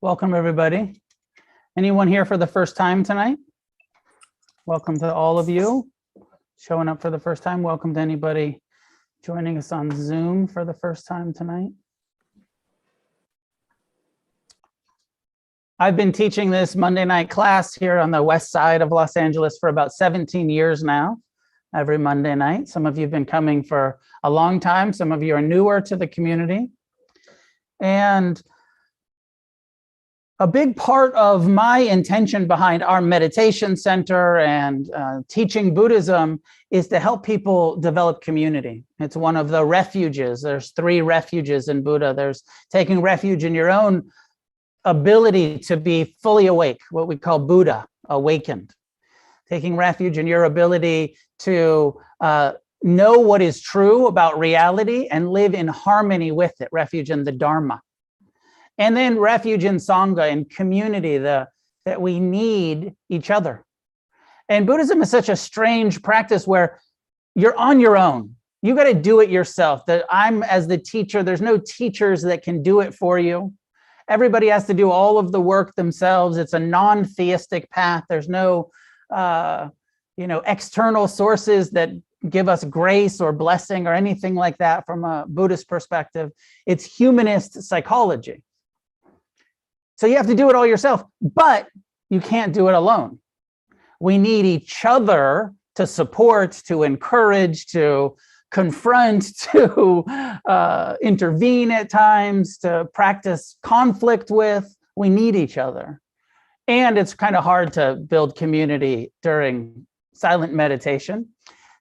Welcome, everybody. Anyone here for the first time tonight? Welcome to all of you showing up for the first time. Welcome to anybody joining us on Zoom for the first time tonight. I've been teaching this Monday night class here on the west side of Los Angeles for about 17 years now, every Monday night. Some of you have been coming for a long time. Some of you are newer to the community. And a big part of my intention behind our meditation center and teaching Buddhism is to help people develop community. It's one of the refuges. There's 3 refuges in Buddha. There's taking refuge in your own ability to be fully awake, what we call Buddha, awakened. Taking refuge in your ability to know what is true about reality and live in harmony with it, refuge in the Dharma. And then refuge in Sangha, in community, that we need each other. And Buddhism is such a strange practice where you're on your own. You got to do it yourself. That I'm, as the teacher, there's no teachers that can do it for you. Everybody has to do all of the work themselves. It's a non-theistic path. There's no, external sources that give us grace or blessing or anything like that from a Buddhist perspective. It's humanist psychology. So you have to do it all yourself, but you can't do it alone. We need each other to support, to encourage, to confront, to intervene at times, to practice conflict with. We need each other. And it's kind of hard to build community during silent meditation.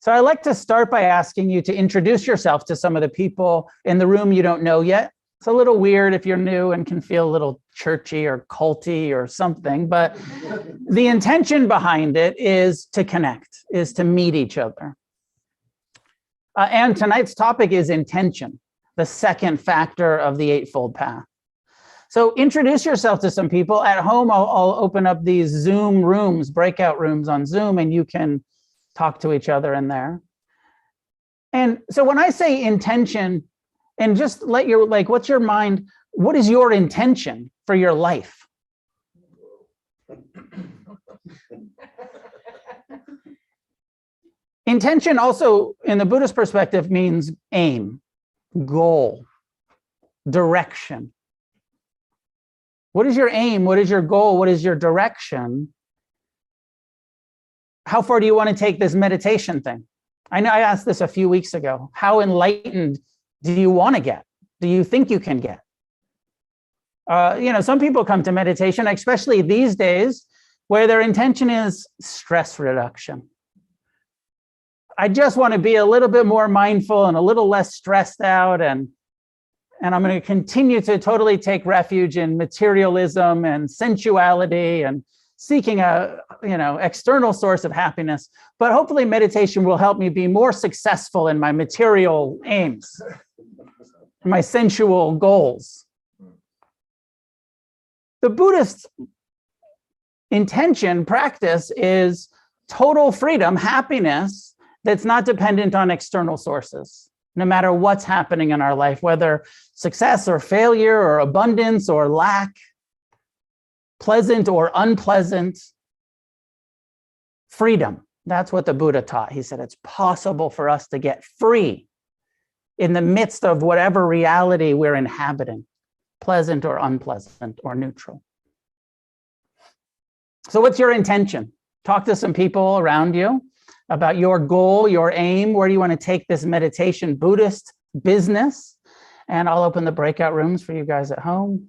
So I like to start by asking you to introduce yourself to some of the people in the room you don't know yet. It's a little weird if you're new and can feel a little churchy or culty or something, but the intention behind it is to connect, is to meet each other. And tonight's topic is intention, the second factor of the Eightfold Path. So introduce yourself to some people. At home, I'll open up these Zoom rooms, breakout rooms on Zoom, and you can talk to each other in there. And so when I say intention, and just let your, what's your mind, what is your intention for your life? Intention also, in the Buddhist perspective, means aim, goal, direction. What is your aim? What is your goal? What is your direction? How far do you want to take this meditation thing? I know I asked this a few weeks ago. How enlightened do you want to get? Do you think you can get? Some people come to meditation, especially these days, where their intention is stress reduction. I just want to be a little bit more mindful and a little less stressed out, and I'm going to continue to totally take refuge in materialism and sensuality and seeking a external source of happiness. But hopefully meditation will help me be more successful in my material aims, my sensual goals. The Buddhist intention practice is total freedom, happiness that's not dependent on external sources, no matter what's happening in our life, whether success or failure or abundance or lack, pleasant or unpleasant. Freedom. That's what the Buddha taught. He said it's possible for us to get free in the midst of whatever reality we're inhabiting, pleasant or unpleasant or neutral. So what's your intention? Talk to some people around you about your goal, your aim. Where do you want to take this meditation Buddhist business? And I'll open the breakout rooms for you guys at home.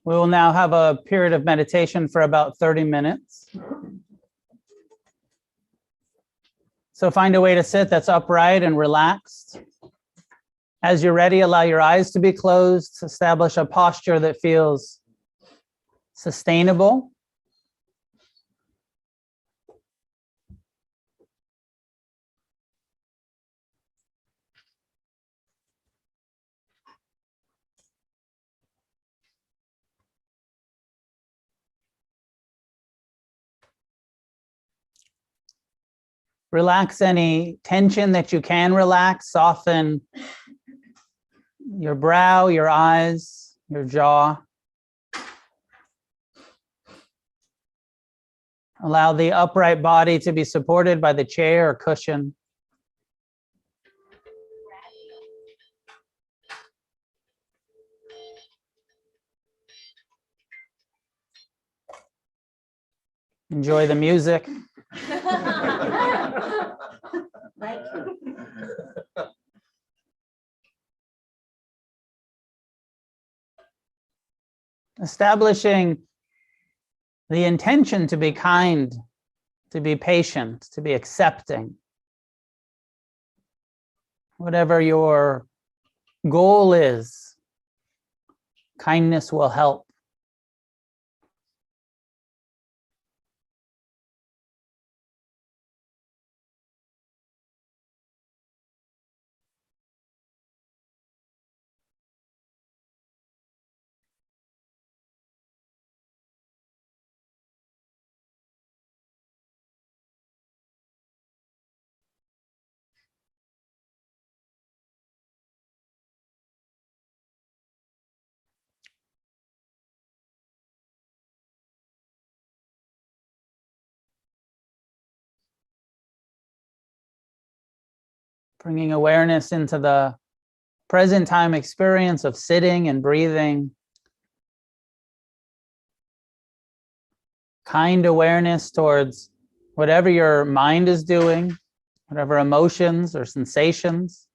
We will now have a period of meditation for about 30 minutes. So find a way to sit that's upright and relaxed. As you're ready, allow your eyes to be closed. Establish a posture that feels sustainable. Relax any tension that you can relax. Soften your brow, your eyes, your jaw. Allow the upright body to be supported by the chair or cushion. Enjoy the music. Thank you. Establishing the intention to be kind, to be patient, to be accepting. Whatever your goal is, kindness will help. Bringing awareness into the present time experience of sitting and breathing. Kind awareness towards whatever your mind is doing, whatever emotions or sensations.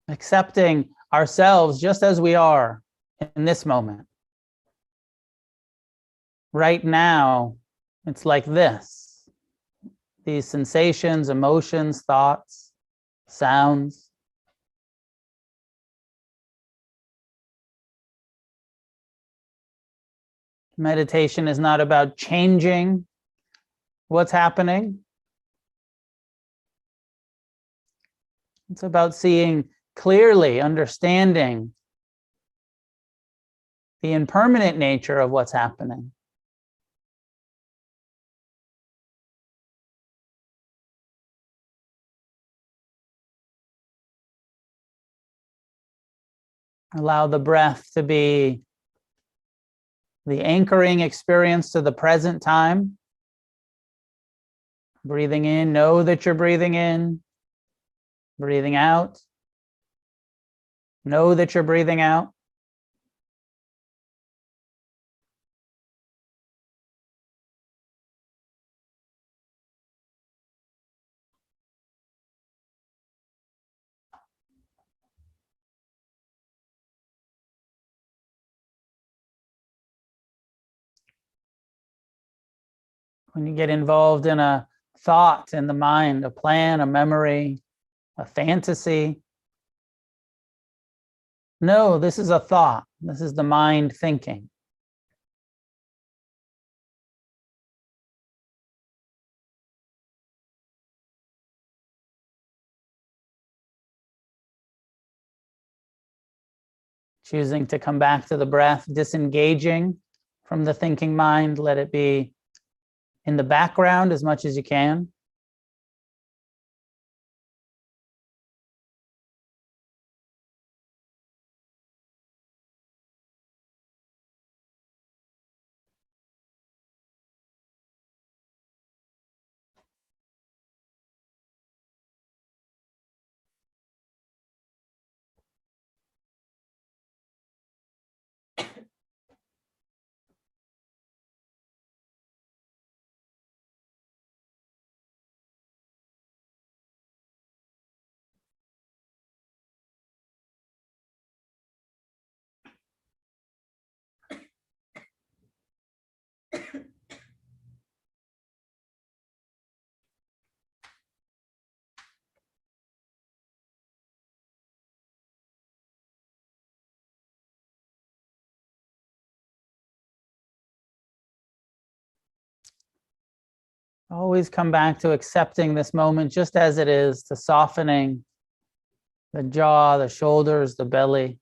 Accepting ourselves just as we are in this moment. Right now, it's like this. These sensations, emotions, thoughts, sounds. Meditation is not about changing what's happening. It's about seeing clearly, understanding the impermanent nature of what's happening. Allow the breath to be the anchoring experience to the present time. Breathing in, know that you're breathing in. Breathing out, know that you're breathing out. When you get involved in a thought in the mind, a plan, a memory, a fantasy, no, this is a thought. This is the mind thinking. Choosing to come back to the breath, disengaging from the thinking mind, let it be in the background as much as you can. Always come back to accepting this moment just as it is, to softening the jaw, the shoulders, the belly.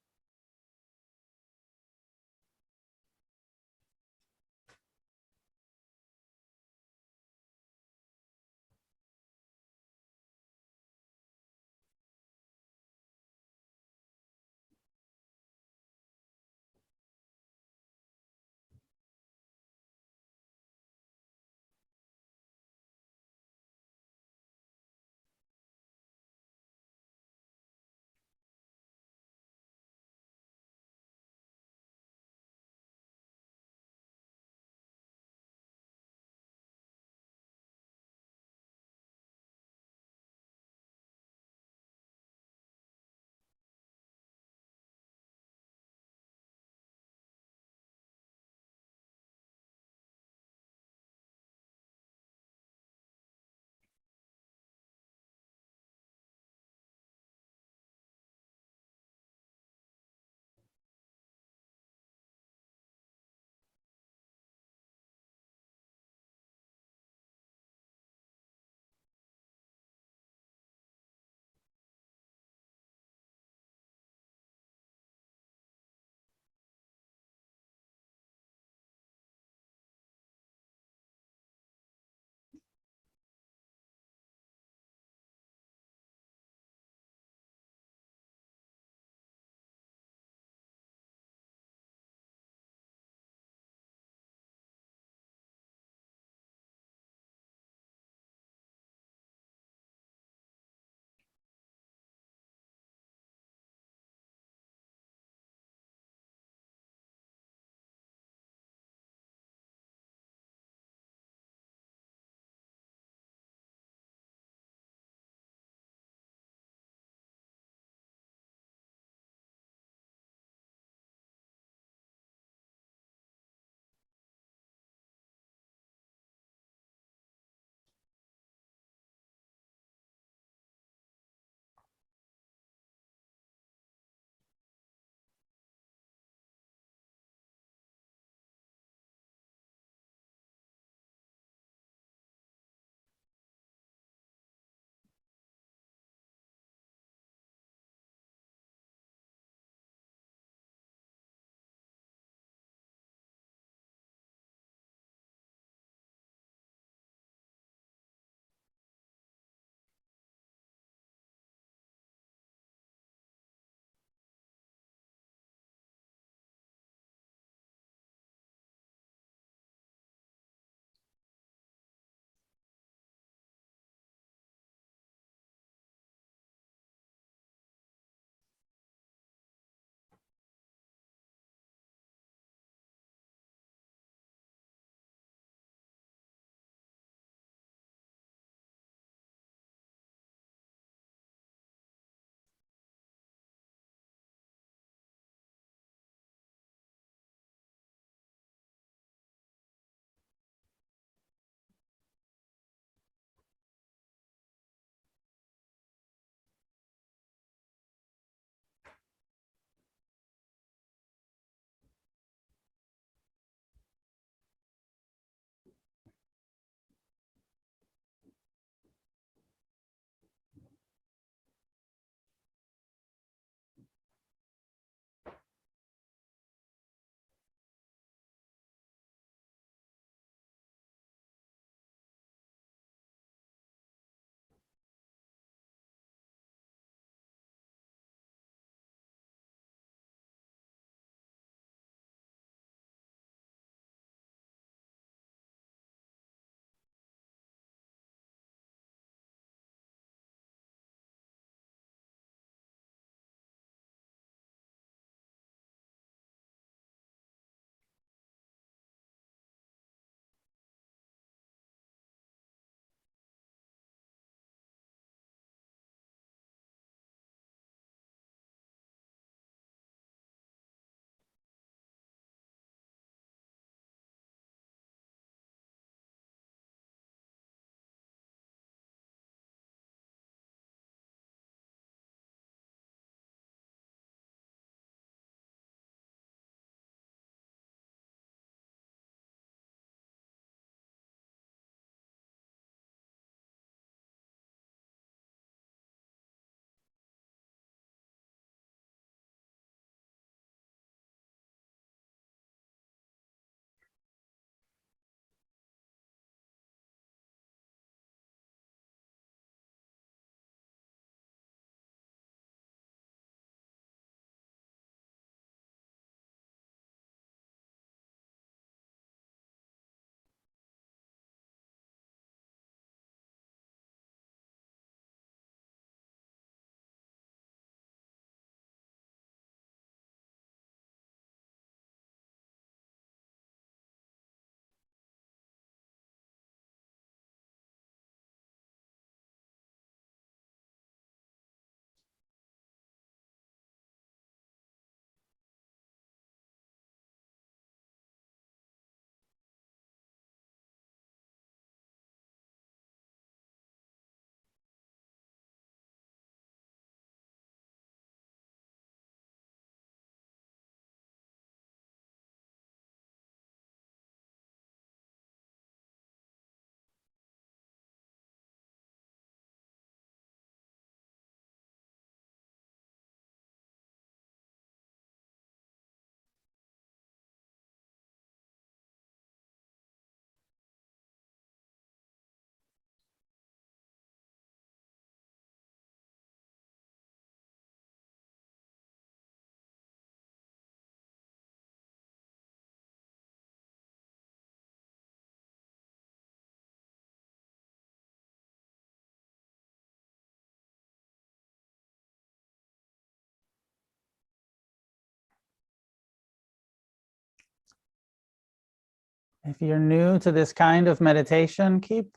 If you're new to this kind of meditation, keep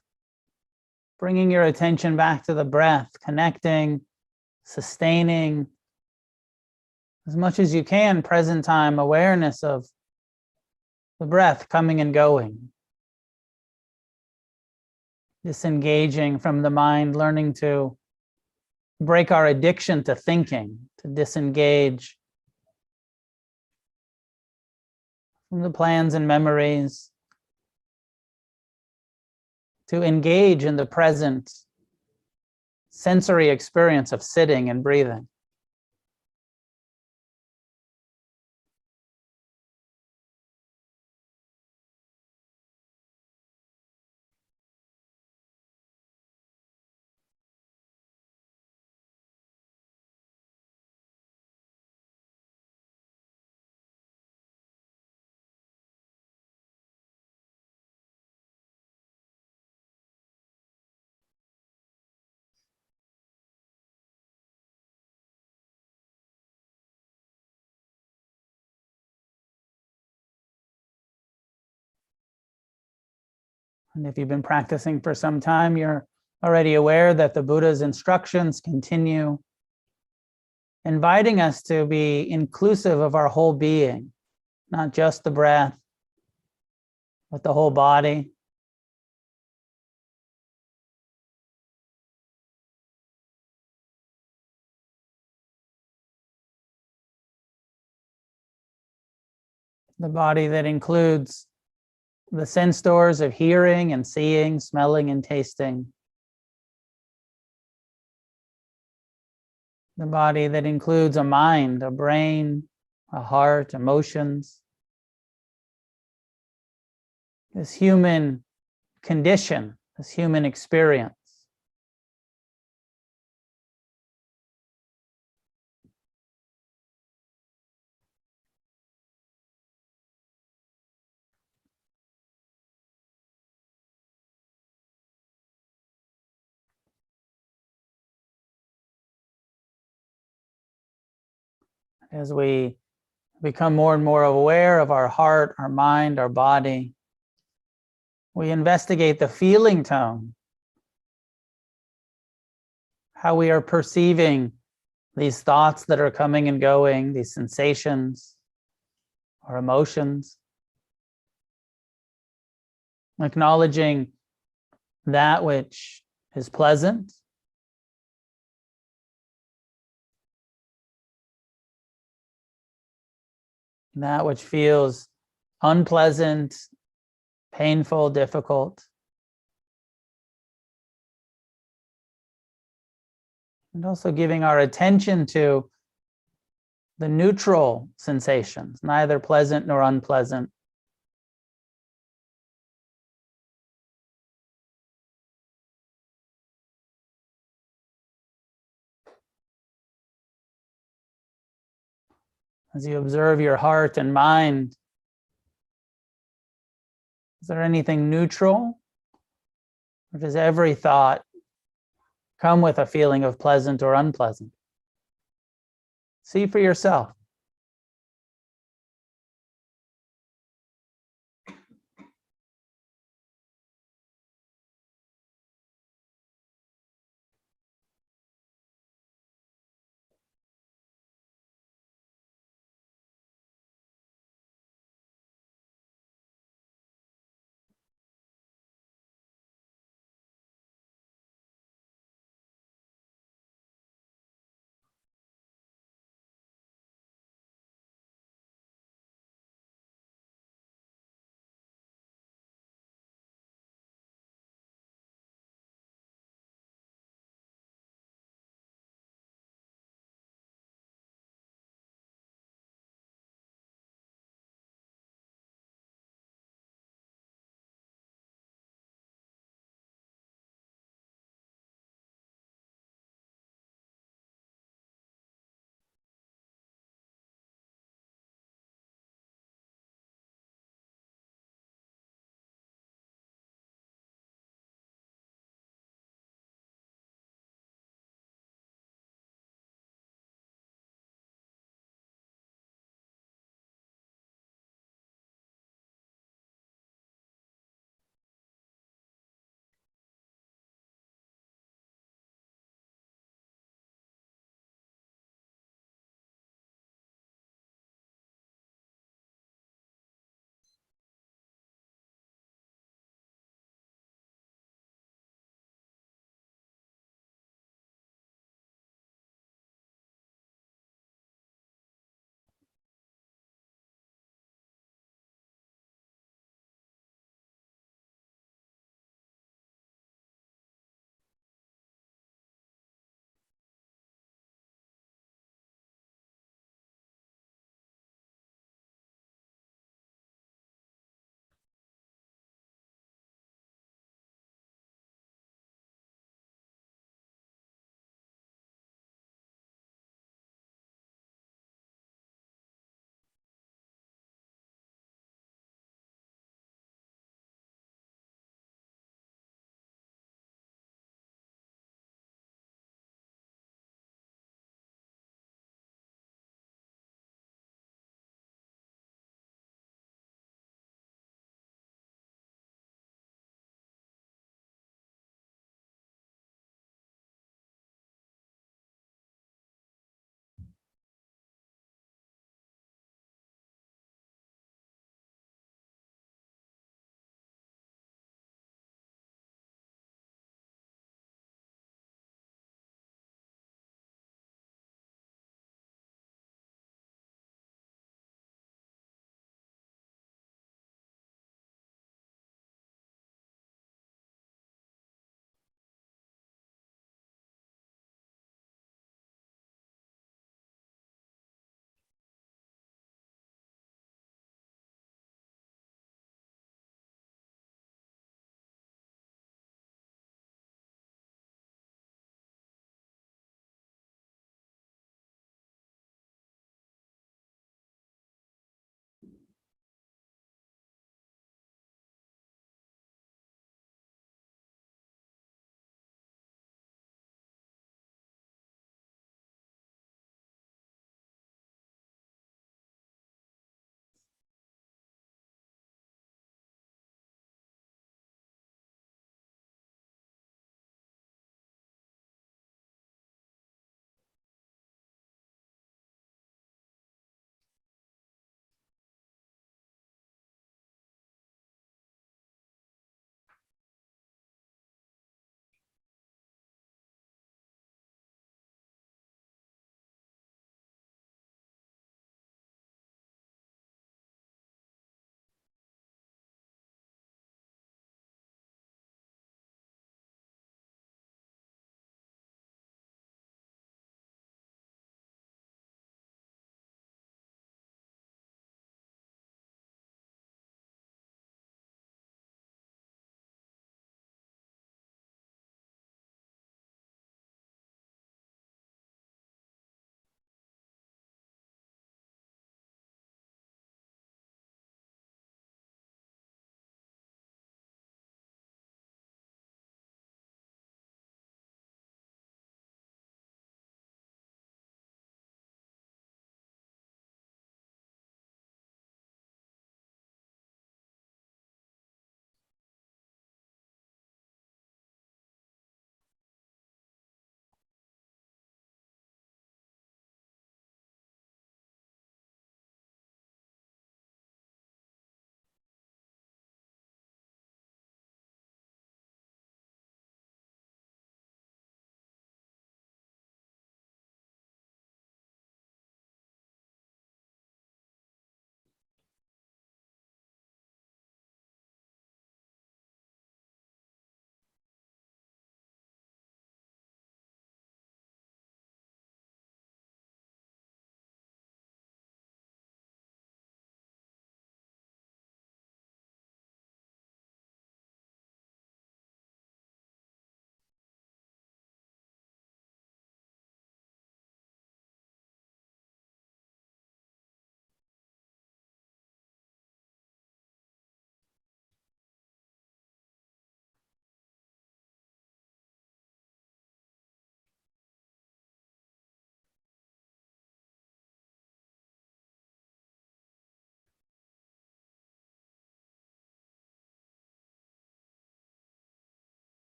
bringing your attention back to the breath, connecting, sustaining as much as you can, present time awareness of the breath coming and going. Disengaging from the mind, learning to break our addiction to thinking, to disengage from the plans and memories, to engage in the present sensory experience of sitting and breathing. And if you've been practicing for some time, you're already aware that the Buddha's instructions continue inviting us to be inclusive of our whole being, not just the breath, but the whole body. The body that includes the sense doors of hearing and seeing, smelling and tasting. The body that includes a mind, a brain, a heart, emotions. This human condition, this human experience. As we become more and more aware of our heart, our mind, our body, we investigate the feeling tone, how we are perceiving these thoughts that are coming and going, these sensations or emotions. Acknowledging that which is pleasant, that which feels unpleasant, painful, difficult. And also giving our attention to the neutral sensations, neither pleasant nor unpleasant. As you observe your heart and mind, is there anything neutral? Or does every thought come with a feeling of pleasant or unpleasant? See for yourself.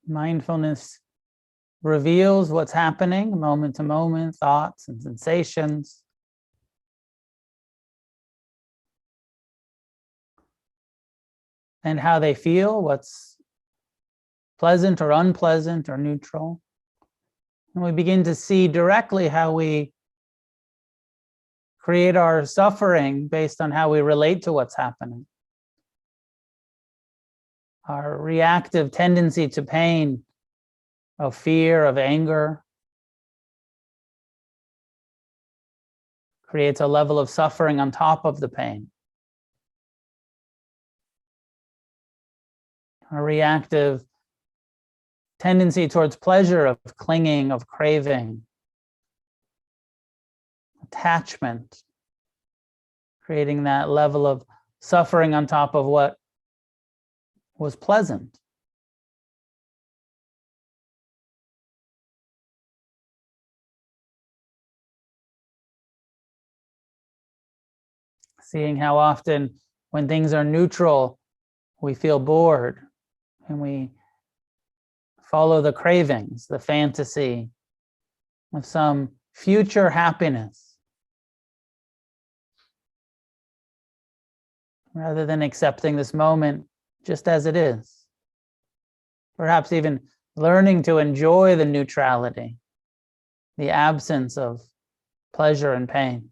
Mindfulness reveals what's happening moment to moment, thoughts and sensations. And how they feel, what's pleasant or unpleasant or neutral. And we begin to see directly how we create our suffering based on how we relate to what's happening. Our reactive tendency to pain, of fear, of anger, creates a level of suffering on top of the pain. Our reactive tendency towards pleasure, of clinging, of craving, attachment, creating that level of suffering on top of what was pleasant. Seeing how often when things are neutral, we feel bored and we follow the cravings, the fantasy of some future happiness, rather than accepting this moment just as it is. Perhaps even learning to enjoy the neutrality, the absence of pleasure and pain.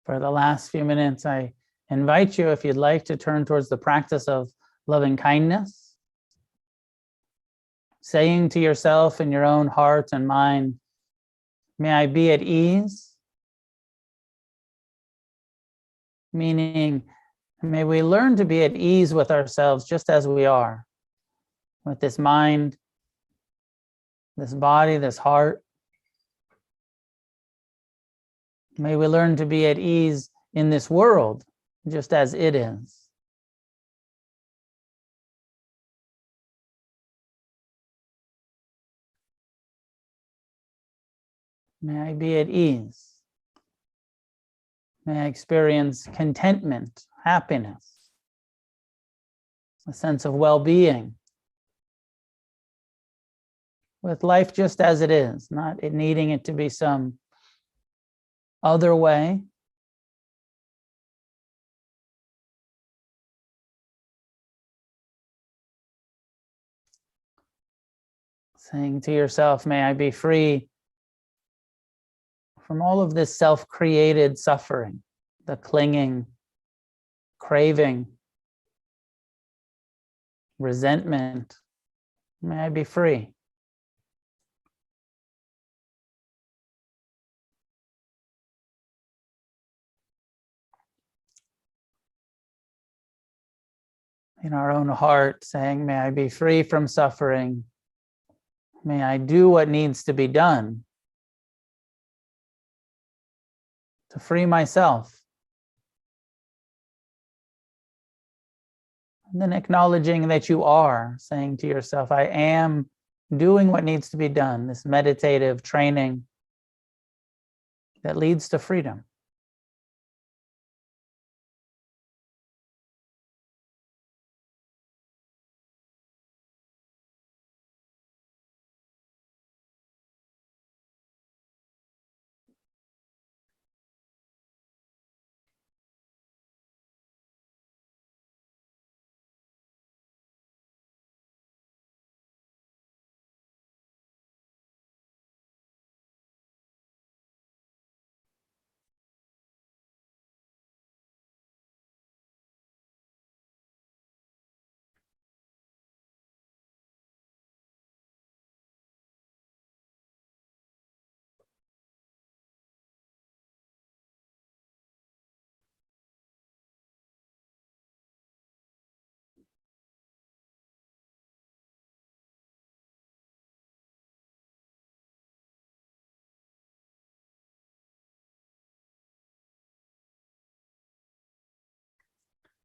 For the last few minutes, I invite you, if you'd like, to turn towards the practice of loving kindness, saying to yourself in your own heart and mind, may I be at ease, meaning may we learn to be at ease with ourselves just as we are, with this mind, this body, this heart. May we learn to be at ease in this world, just as it is. May I be at ease. May I experience contentment, happiness, a sense of well-being with life just as it is, not it needing it to be some other way. Saying to yourself, may I be free from all of this self-created suffering, the clinging, craving, resentment. May I be free. In our own heart, saying, may I be free from suffering. May I do what needs to be done to free myself. And then acknowledging that you are, saying to yourself, I am doing what needs to be done, this meditative training that leads to freedom.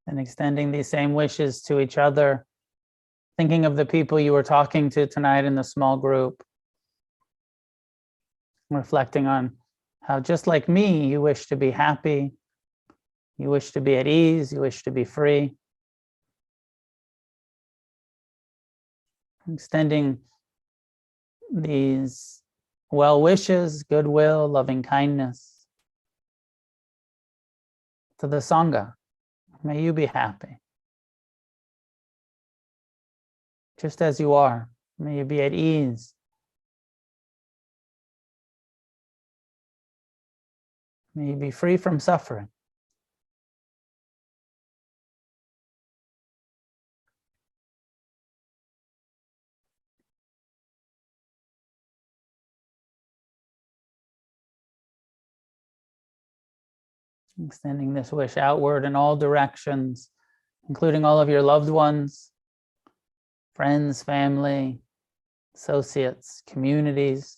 And extending these same wishes to each other, thinking of the people you were talking to tonight in the small group, reflecting on how just like me, you wish to be happy, you wish to be at ease, you wish to be free. Extending these well wishes, goodwill, loving kindness to the Sangha. May you be happy. Just as you are, may you be at ease. May you be free from suffering. Extending this wish outward in all directions, including all of your loved ones, friends, family, associates, communities,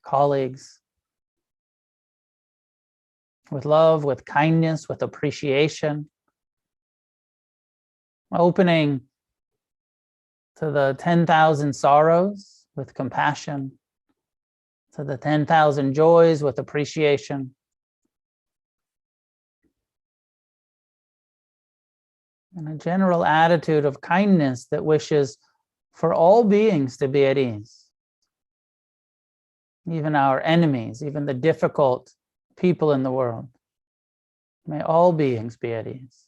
colleagues, with love, with kindness, with appreciation, opening to the 10,000 sorrows with compassion, to the 10,000 joys with appreciation. And a general attitude of kindness that wishes for all beings to be at ease. Even our enemies, even the difficult people in the world. May all beings be at ease.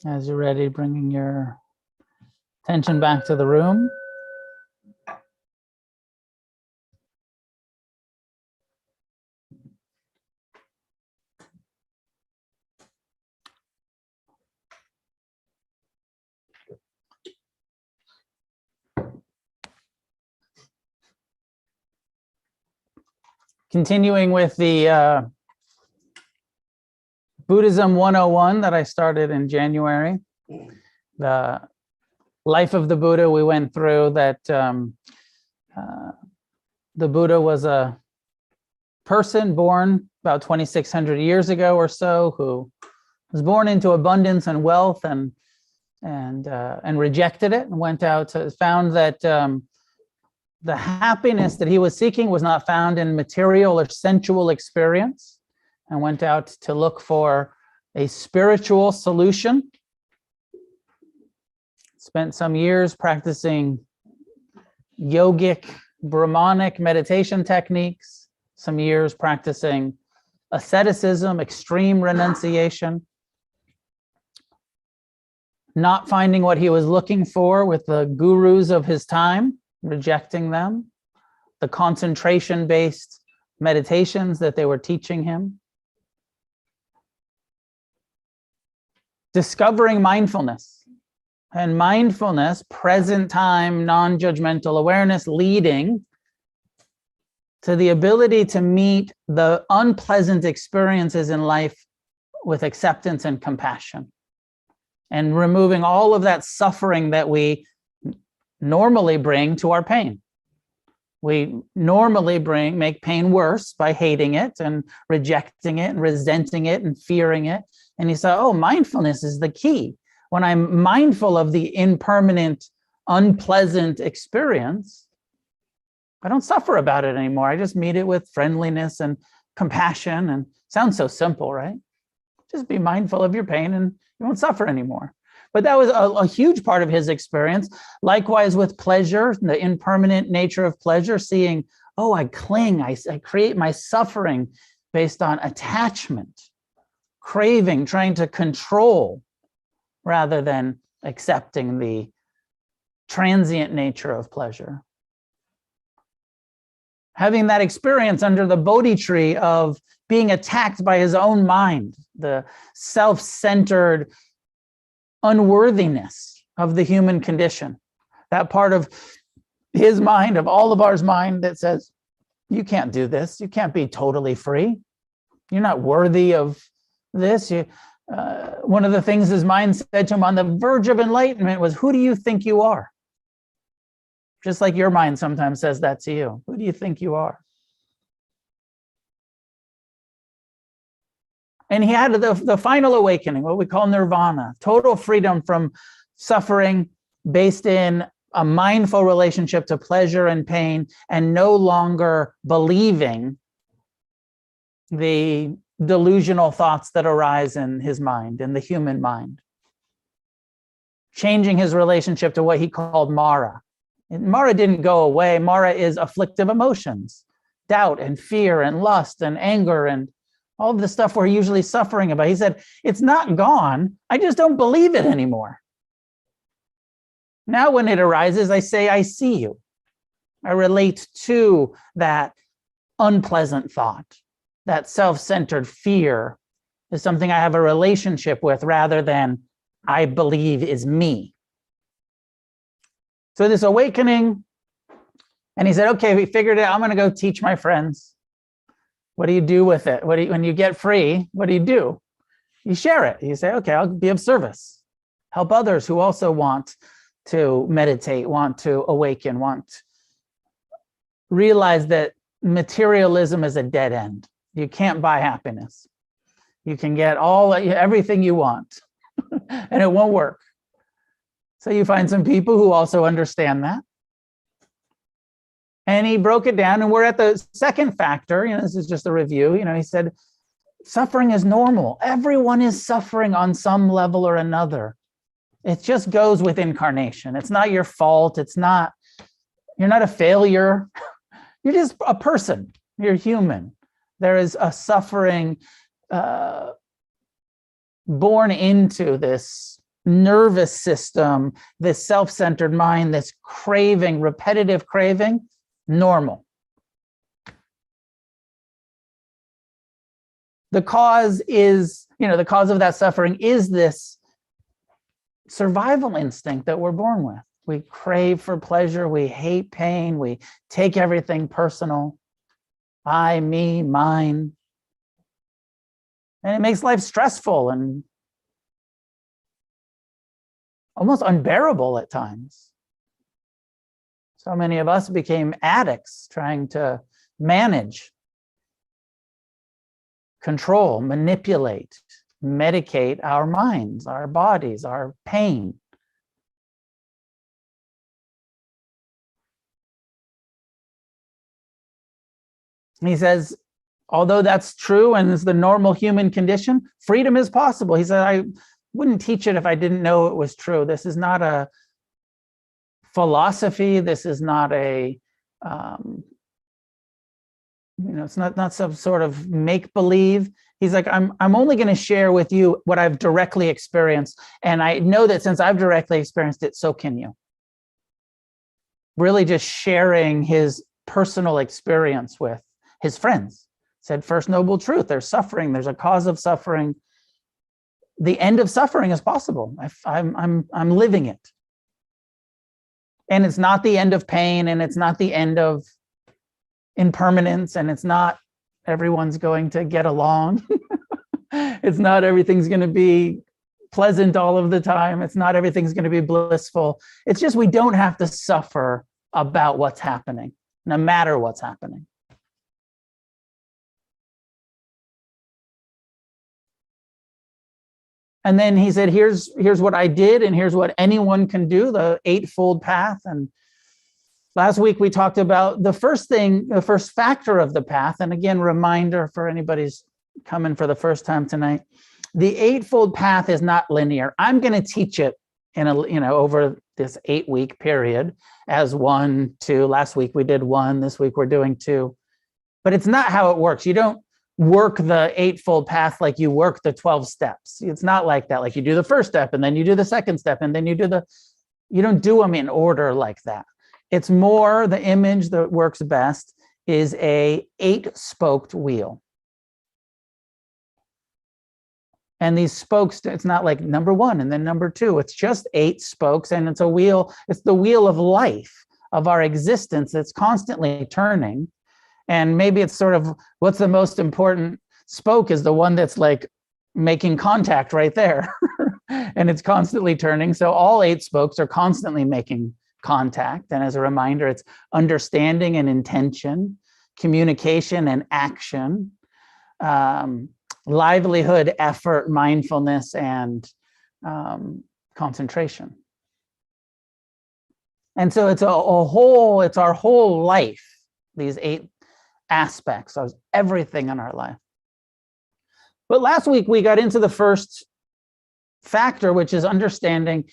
As you're ready, bringing your attention back to the room. continuing with the Buddhism 101 that I started in January. The life of the Buddha we went through, that the Buddha was a person born about 2,600 years ago or so, who was born into abundance and wealth and rejected it, and went out to found that the happiness that he was seeking was not found in material or sensual experience, and went out to look for a spiritual solution. Spent some years practicing yogic, Brahmanic meditation techniques, some years practicing asceticism, extreme renunciation, not finding what he was looking for with the gurus of his time, rejecting them, the concentration-based meditations that they were teaching him. Discovering mindfulness, and mindfulness, present time, non-judgmental awareness, leading to the ability to meet the unpleasant experiences in life with acceptance and compassion, and removing all of that suffering that we normally bring to our pain. We normally make pain worse by hating it and rejecting it and resenting it and fearing it. And he said, oh, mindfulness is the key. When I'm mindful of the impermanent, unpleasant experience, I don't suffer about it anymore. I just meet it with friendliness and compassion. And sounds so simple, right? Just be mindful of your pain and you won't suffer anymore. But that was a huge part of his experience. Likewise with pleasure, the impermanent nature of pleasure, seeing, oh, I cling, I create my suffering based on attachment, craving, trying to control, rather than accepting the transient nature of pleasure. Having that experience under the Bodhi tree of being attacked by his own mind, the self-centered unworthiness of the human condition, that part of his mind, of all of ours mind, that says, you can't do this, you can't be totally free, you're not worthy of this. One of the things his mind said to him on the verge of enlightenment was, who do you think you are? Just like your mind sometimes says that to you. Who do you think you are? And he had the final awakening, what we call nirvana, total freedom from suffering based in a mindful relationship to pleasure and pain, and no longer believing the delusional thoughts that arise in his mind, in the human mind. Changing his relationship to what he called Mara. And Mara didn't go away. Mara is afflictive emotions, doubt and fear and lust and anger and all of the stuff we're usually suffering about. He said, it's not gone. I just don't believe it anymore. Now when it arises, I say, I see you. I relate to that unpleasant thought. That self-centered fear is something I have a relationship with rather than I believe is me. So this awakening, and he said, okay, we figured it out. I'm going to go teach my friends. What do you do with it? When you get free, what do? You share it. You say, okay, I'll be of service. Help others who also want to meditate, want to awaken, realize that materialism is a dead end. You can't buy happiness. You can get everything you want, and it won't work. So you find some people who also understand that. And he broke it down, and we're at the second factor. This is just a review. He said, suffering is normal. Everyone is suffering on some level or another. It just goes with incarnation. It's not your fault. You're not a failure. You're just a person. You're human. There is a suffering born into this nervous system, this self-centered mind, this craving, repetitive craving, normal. The cause is, the cause of that suffering is this survival instinct that we're born with. We crave for pleasure, we hate pain, we take everything personal. I, me, mine. And it makes life stressful and almost unbearable at times. So many of us became addicts trying to manage, control, manipulate, medicate our minds, our bodies, our pain. He says, although that's true and is the normal human condition, freedom is possible. He said, I wouldn't teach it if I didn't know it was true. This is not a philosophy. This is not a, it's not some sort of make-believe. He's like, I'm only going to share with you what I've directly experienced. And I know that since I've directly experienced it, so can you. Really just sharing his personal experience with his friends. Said, first noble truth, there's suffering, there's a cause of suffering. The end of suffering is possible. I'm living it. And it's not the end of pain, and it's not the end of impermanence, and it's not everyone's going to get along. It's not everything's going to be pleasant all of the time. It's not everything's going to be blissful. It's just we don't have to suffer about what's happening, no matter what's happening. And then he said, here's what I did, and here's what anyone can do, the Eightfold Path. And last week we talked about the first thing, the first factor of the path. And again, reminder for anybody who's coming for the first time tonight, the Eightfold Path is not linear. I'm going to teach it in over this 8-week period as 1, 2. Last week we did 1. This week we're doing 2. But it's not how it works. You don't work the Eightfold Path like you work the 12 steps. It's not like that. Like you do the first step and then you do the second step and then you don't do them in order like that. It's more, the image that works best is a 8-spoked wheel. And these spokes, it's not like number 1 and then number 2. It's just 8 spokes, and it's a wheel. It's the wheel of life, of our existence that's constantly turning. And maybe it's sort of what's the most important spoke is the one that's like making contact right there. And it's constantly turning. So all 8 spokes are constantly making contact. And as a reminder, it's understanding and intention, communication and action, livelihood, effort, mindfulness, and concentration. And so it's it's our whole life, these 8 aspects of everything in our life. But last week we got into the first factor, which is understanding,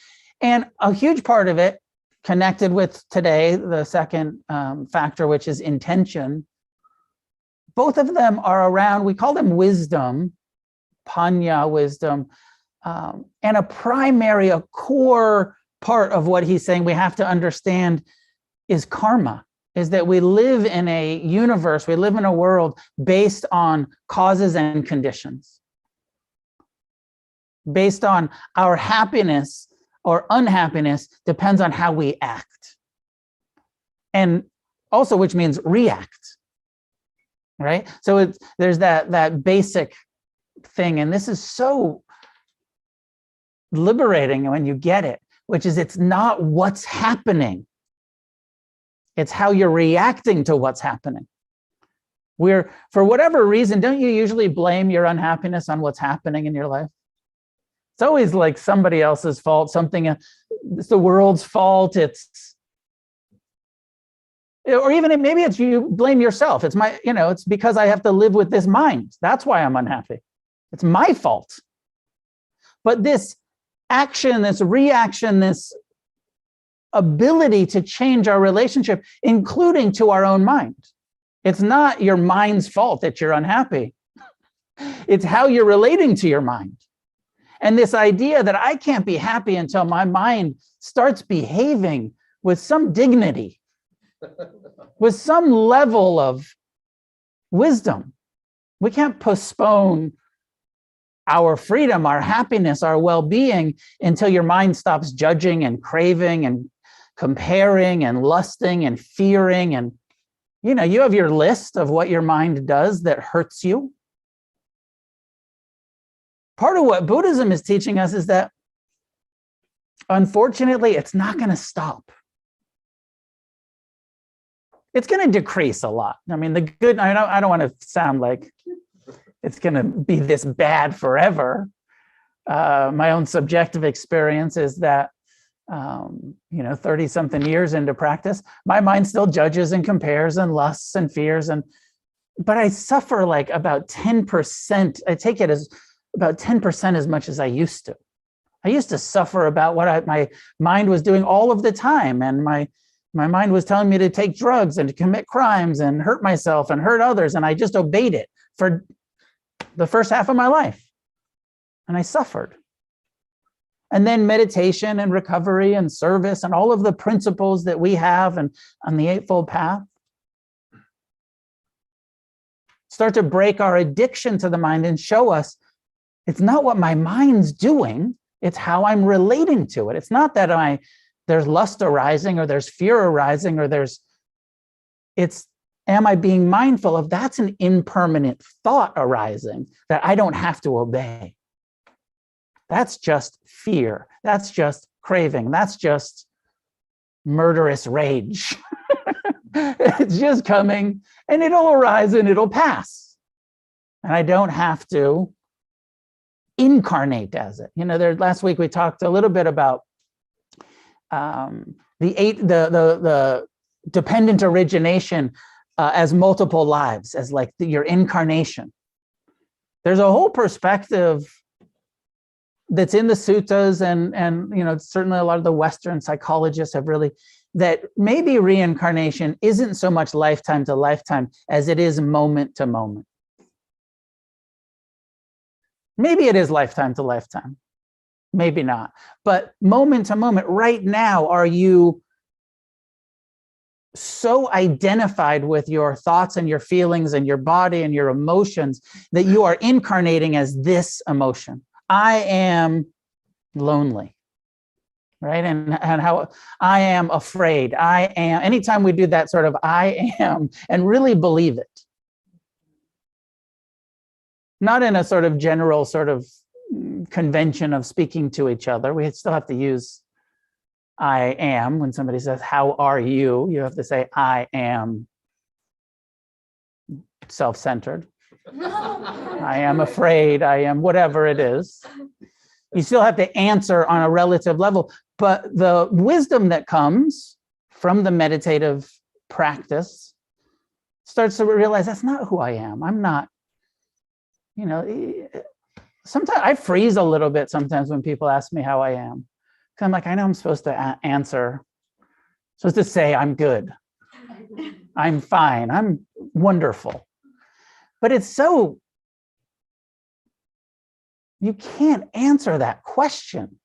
and a huge part of it connected with today, the second factor, which is intention. Both of them are around, we call them wisdom, panya, wisdom, and a core part of what he's saying we have to understand is karma. Is that we live in a universe, we live in a world based on causes and conditions. Based on our happiness or unhappiness depends on how we act. And also, which means react, right? So there's that basic thing, and this is so liberating when you get it, which is it's not what's happening. It's how you're reacting to what's happening. For whatever reason, don't you usually blame your unhappiness on what's happening in your life? It's always like somebody else's fault, it's the world's fault. Or even maybe it's you blame yourself. It's because I have to live with this mind. That's why I'm unhappy. It's my fault. But this action, this reaction, this ability to change our relationship, including to our own mind. It's not your mind's fault that you're unhappy. It's how you're relating to your mind. And this idea that I can't be happy until my mind starts behaving with some dignity, with some level of wisdom. We can't postpone our freedom, our happiness, our well-being until your mind stops judging and craving and comparing and lusting and fearing. And You know, you have your list of what your mind does that hurts you. Part of what Buddhism is teaching us is that, unfortunately, it's not going to stop. It's going to decrease a lot. I mean, the good, I don't want to sound like it's going to be this bad forever. My own subjective experience is that, 30 something years into practice, my mind still judges and compares and lusts and fears. But I suffer like about 10%. I take it as about 10% as much as I used to. I used to suffer about what my mind was doing all of the time. And my mind was telling me to take drugs and to commit crimes and hurt myself and hurt others. And I just obeyed it for the first half of my life. And I suffered. And then meditation and recovery and service and all of the principles that we have and on the Eightfold Path start to break our addiction to the mind and show us it's not what my mind's doing, it's how I'm relating to it. It's not that there's lust arising or there's fear arising or am I being mindful of that's an impermanent thought arising that I don't have to obey. That's just fear. That's just craving. That's just murderous rage. It's just coming and it'll arise and it'll pass. And I don't have to incarnate as it. Last week we talked a little bit about the dependent origination as multiple lives, as like your incarnation. There's a whole perspective that's in the suttas and certainly a lot of the Western psychologists have really, that maybe reincarnation isn't so much lifetime to lifetime as it is moment to moment. Maybe it is lifetime to lifetime, maybe not. But moment to moment, right now, are you so identified with your thoughts and your feelings and your body and your emotions that you are incarnating as this emotion? I am lonely, right? And how I am afraid. I am, anytime we do that sort of I am and really believe it, not in a sort of general sort of convention of speaking to each other. We still have to use I am. When somebody says, how are you? You have to say, I am self-centered. I am afraid. I am whatever it is. You still have to answer on a relative level. But the wisdom that comes from the meditative practice starts to realize that's not who I am. I'm not, sometimes I freeze a little bit sometimes when people ask me how I am. Because I'm like, I know I'm supposed to answer, supposed to say I'm good. I'm fine. I'm wonderful. But it's so, you can't answer that question.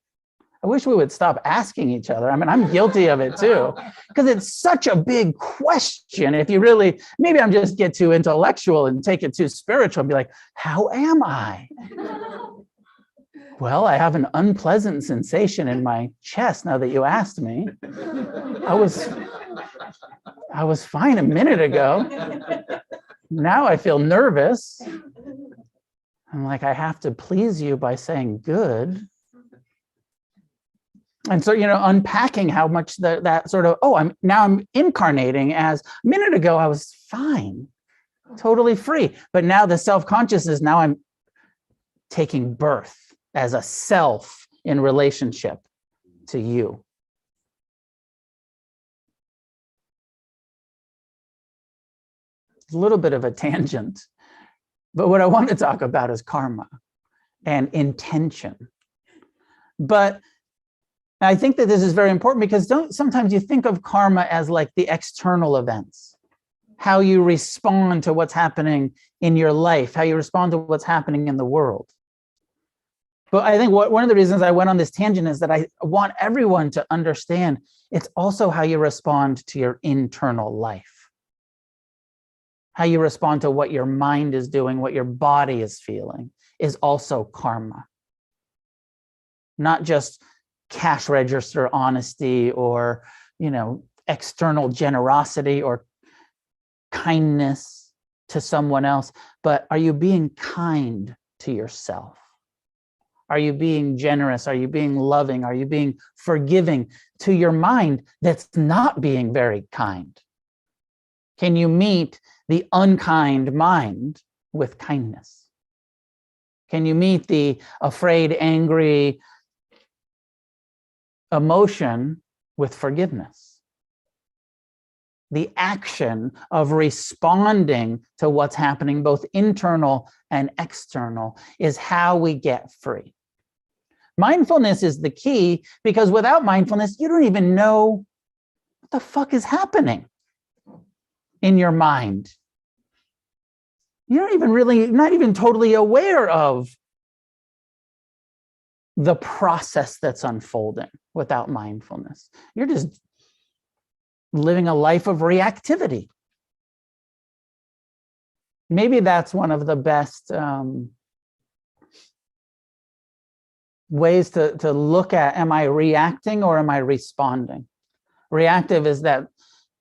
I wish we would stop asking each other. I mean, I'm guilty of it too, because it's such a big question. If you really, maybe I'm just get too intellectual and take it too spiritual and be like, how am I? Well, I have an unpleasant sensation in my chest now that you asked me. I was fine a minute ago. Now I feel nervous. I'm like, I have to please you by saying good. And so, unpacking how much that sort of, I'm incarnating as a minute ago, I was fine, totally free. But now the self-consciousness, now I'm taking birth as a self in relationship to you. It's a little bit of a tangent, but what I want to talk about is karma and intention. But I think that this is very important because sometimes you think of karma as like the external events, how you respond to what's happening in your life, how you respond to what's happening in the world. But I think one of the reasons I went on this tangent is that I want everyone to understand it's also how you respond to your internal life. How you respond to what your mind is doing, what your body is feeling, is also karma. Not just cash register honesty or, external generosity or kindness to someone else, but are you being kind to yourself? Are you being generous? Are you being loving? Are you being forgiving to your mind that's not being very kind? Can you meet the unkind mind with kindness? Can you meet the afraid, angry emotion with forgiveness? The action of responding to what's happening, both internal and external, is how we get free. Mindfulness is the key, because without mindfulness, you don't even know what the fuck is happening in your mind. You're not even totally aware of the process that's unfolding without mindfulness. You're just living a life of reactivity. Maybe that's one of the best ways to look at, am I reacting or am I responding? Reactive is that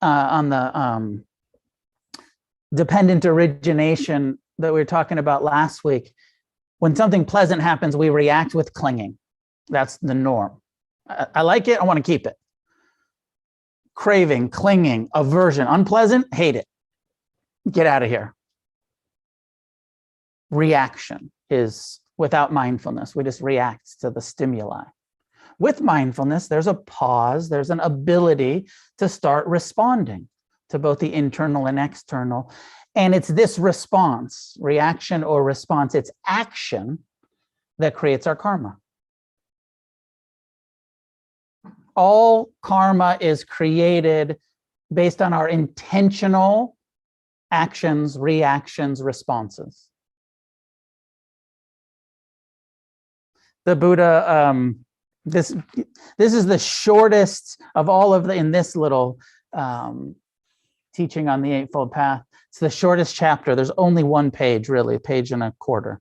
on the dependent origination that we were talking about last week. When something pleasant happens, we react with clinging. That's the norm. I like it, I want to keep it. Craving, clinging, aversion, unpleasant, hate it. Get out of here. Reaction is without mindfulness. We just react to the stimuli. With mindfulness, there's a pause, there's an ability to start responding to both the internal and external. And it's this response, reaction or response, it's action that creates our karma. All karma is created based on our intentional actions, reactions, responses. The Buddha, this is the shortest of all of the, in this little teaching on the Eightfold Path. It's the shortest chapter. There's only one page, really, a page and a quarter.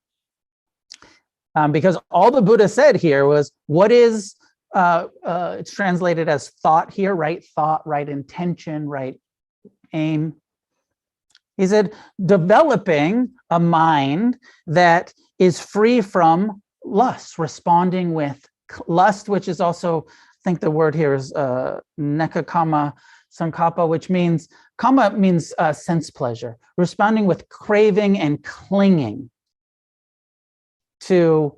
Because all the Buddha said here was, what is, it's translated as thought here, right thought, right intention, right aim. He said, developing a mind that is free from lust, responding with lust, which is also, I think the word here is nekakama sankappa, which means, kama means sense pleasure, responding with craving and clinging to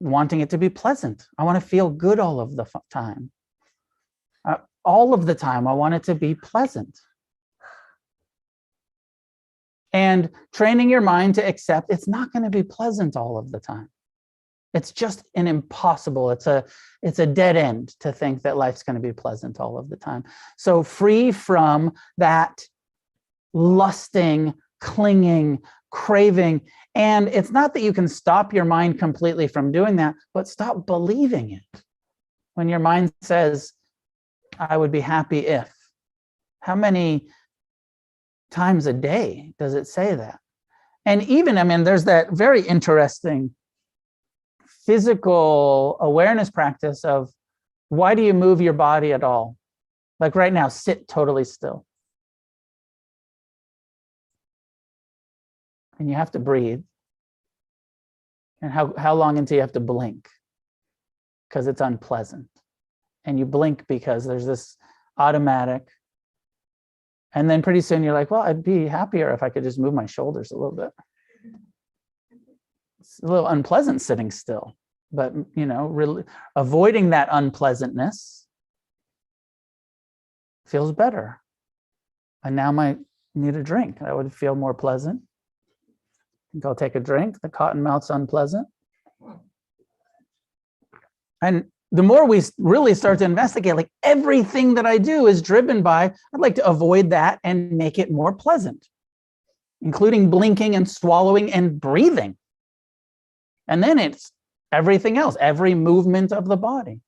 wanting it to be pleasant. I want to feel good all of the time. All of the time, I want it to be pleasant. And training your mind to accept it's not going to be pleasant all of the time. It's just an impossible, it's a dead end to think that life's going to be pleasant all of the time. So free from that lusting, clinging, craving. And it's not that you can stop your mind completely from doing that, but stop believing it. When your mind says, I would be happy if, how many times a day does it say that? And even, I mean, there's that very interesting physical awareness practice of, why do you move your body at all? Like right now, sit totally still. And you have to breathe. And how long until you have to blink? Because it's unpleasant. And you blink because there's this automatic. And then pretty soon you're like, well, I'd be happier if I could just move my shoulders a little bit. It's a little unpleasant sitting still, but you know, really avoiding that unpleasantness feels better. I now might need a drink. That would feel more pleasant. I think I'll take a drink. The cotton mouth's unpleasant. And the more we really start to investigate, like everything that I do is driven by, I'd like to avoid that and make it more pleasant, including blinking and swallowing and breathing. And then it's everything else, every movement of the body.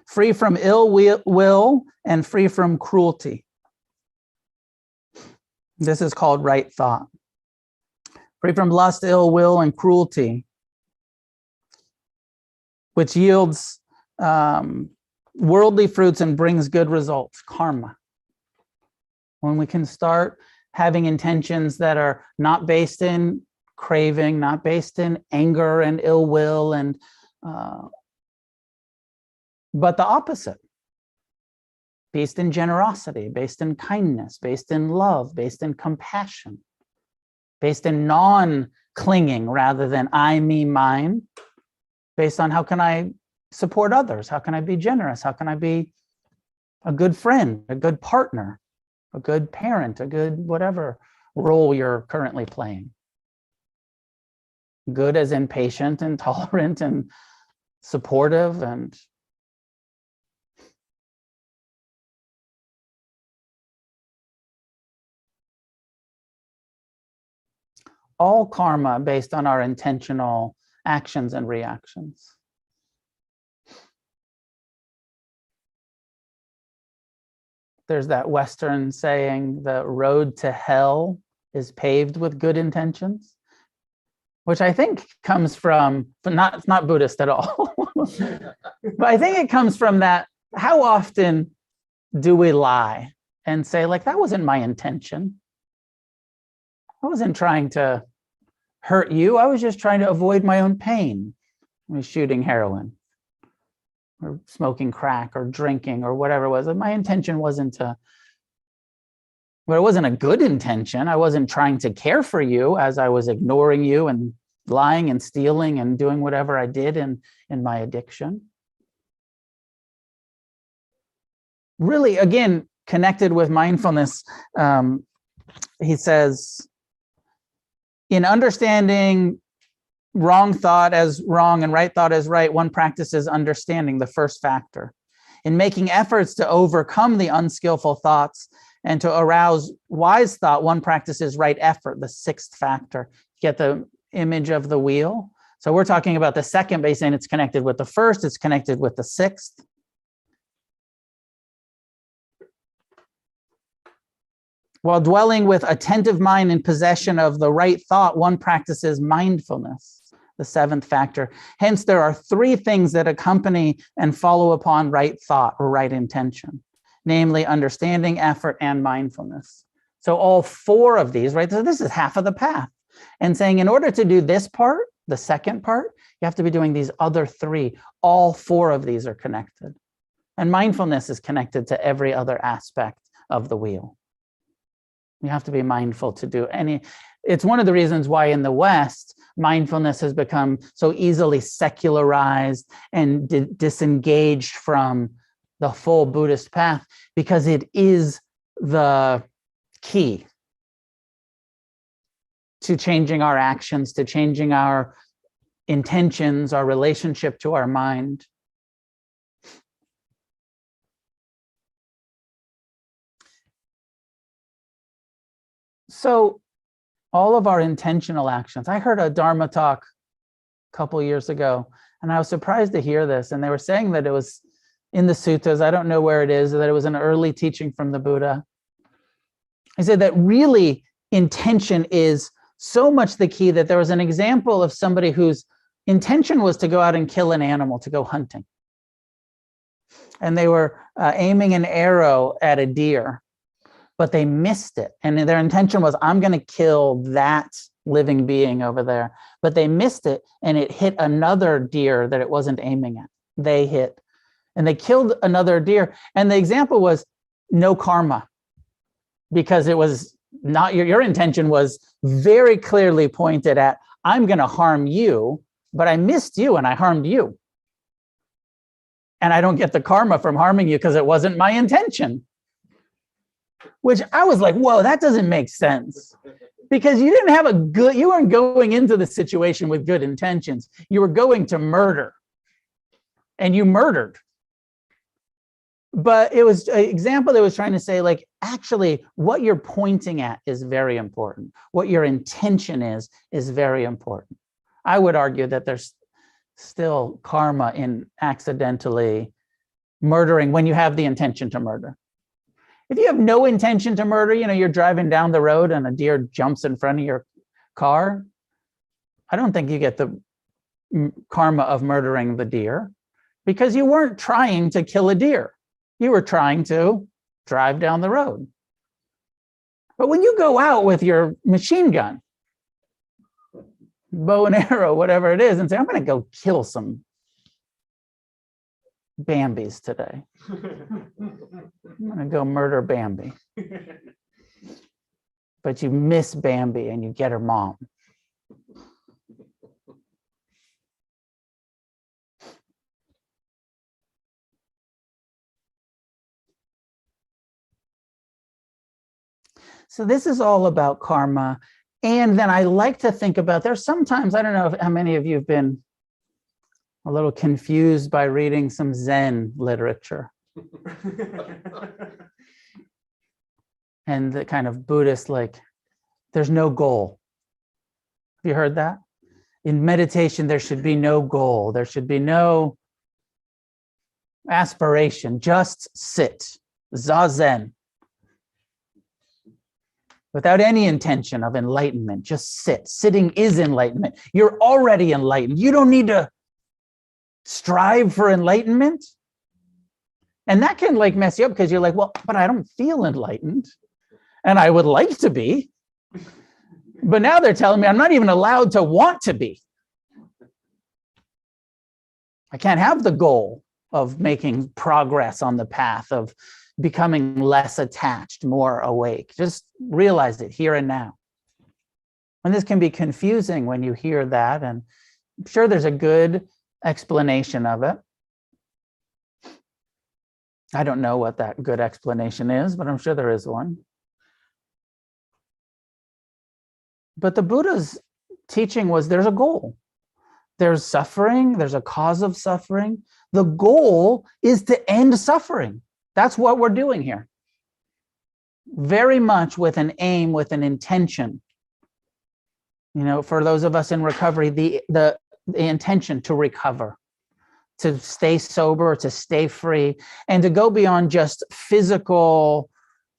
Free from ill will and free from cruelty. This is called right thought. Free from lust, ill will, and cruelty. which yields worldly fruits and brings good results, karma. When we can start having intentions that are not based in craving, not based in anger and ill will, and but the opposite, based in generosity, based in kindness, based in love, based in compassion, based in non-clinging rather than I, me, mine, based on how can I support others? How can I be generous? How can I be a good friend, a good partner, a good parent, a good whatever role you're currently playing? Good as in patient and tolerant and supportive and all karma based on our intentional actions and reactions. There's that Western saying, the road to hell is paved with good intentions, which I think comes from, but it's not Buddhist at all, but I think it comes from that, how often do we lie and say, like, that wasn't my intention. I wasn't trying to hurt you. I was just trying to avoid my own pain. I was shooting heroin or smoking crack or drinking or whatever it was. My intention wasn't to, but it wasn't a good intention. I wasn't trying to care for you as I was ignoring you and lying and stealing and doing whatever I did in my addiction. Really, again, connected with mindfulness, he says, in understanding wrong thought as wrong and right thought as right, one practices understanding, the first factor. In making efforts to overcome the unskillful thoughts and to arouse wise thought, one practices right effort, the sixth factor. Get the image of the wheel. So we're talking about the second base, and it's connected with the first, it's connected with the sixth. While dwelling with attentive mind in possession of the right thought, one practices mindfulness, the seventh factor. Hence, there are three things that accompany and follow upon right thought or right intention, namely understanding, effort, and mindfulness. So all four of these, right? So this is half of the path. And saying in order to do this part, the second part, you have to be doing these other three. All four of these are connected. And mindfulness is connected to every other aspect of the wheel. You have to be mindful to do any. It's one of the reasons why in the West, mindfulness has become so easily secularized and disengaged from the full Buddhist path, because it is the key to changing our actions, to changing our intentions, our relationship to our mind. So all of our intentional actions, I heard a Dharma talk a couple years ago, and I was surprised to hear this. And they were saying that it was in the suttas, I don't know where it is, that it was an early teaching from the Buddha. He said that really intention is so much the key, that there was an example of somebody whose intention was to go out and kill an animal, to go hunting. And they were aiming an arrow at a deer, but they missed it. And their intention was, I'm going to kill that living being over there. But they missed it, and it hit another deer that it wasn't aiming at. They hit, and they killed another deer. And the example was no karma, because it was not your intention was very clearly pointed at, I'm going to harm you, but I missed you and I harmed you. And I don't get the karma from harming you because it wasn't my intention. Which I was like, whoa, that doesn't make sense. Because you didn't have you weren't going into the situation with good intentions. You were going to murder. And you murdered. But it was an example that was trying to say, like, actually, what you're pointing at is very important. What your intention is very important. I would argue that there's still karma in accidentally murdering when you have the intention to murder. If you have no intention to murder, you're driving down the road and a deer jumps in front of your car, I don't think you get the karma of murdering the deer because you weren't trying to kill a deer. You were trying to drive down the road. But when you go out with your machine gun, bow and arrow, whatever it is, and say, I'm going to go kill some Bambis today. I'm going to go murder Bambi. But you miss Bambi and you get her mom. So this is all about karma. And then I like to think about, there's sometimes, I don't know how many of you have been a little confused by reading some Zen literature. And the kind of Buddhist, like, there's no goal. Have you heard that? In meditation, there should be no goal. There should be no aspiration. Just sit, zazen. Without any intention of enlightenment, just sit. Sitting is enlightenment. You're already enlightened. You don't need to strive for enlightenment. And that can like mess you up because you're like, well, but I don't feel enlightened. And I would like to be. But now they're telling me I'm not even allowed to want to be. I can't have the goal of making progress on the path of becoming less attached, more awake. Just realize it here and now. And this can be confusing when you hear that. And I'm sure there's a good explanation of it. I don't know what that good explanation is, but I'm sure there is one. But the Buddha's teaching was there's a goal. There's suffering. There's a cause of suffering. The goal is to end suffering. That's what we're doing here. Very much with an aim, with an intention. You know, for those of us in recovery, the intention to recover, to stay sober, to stay free, and to go beyond just physical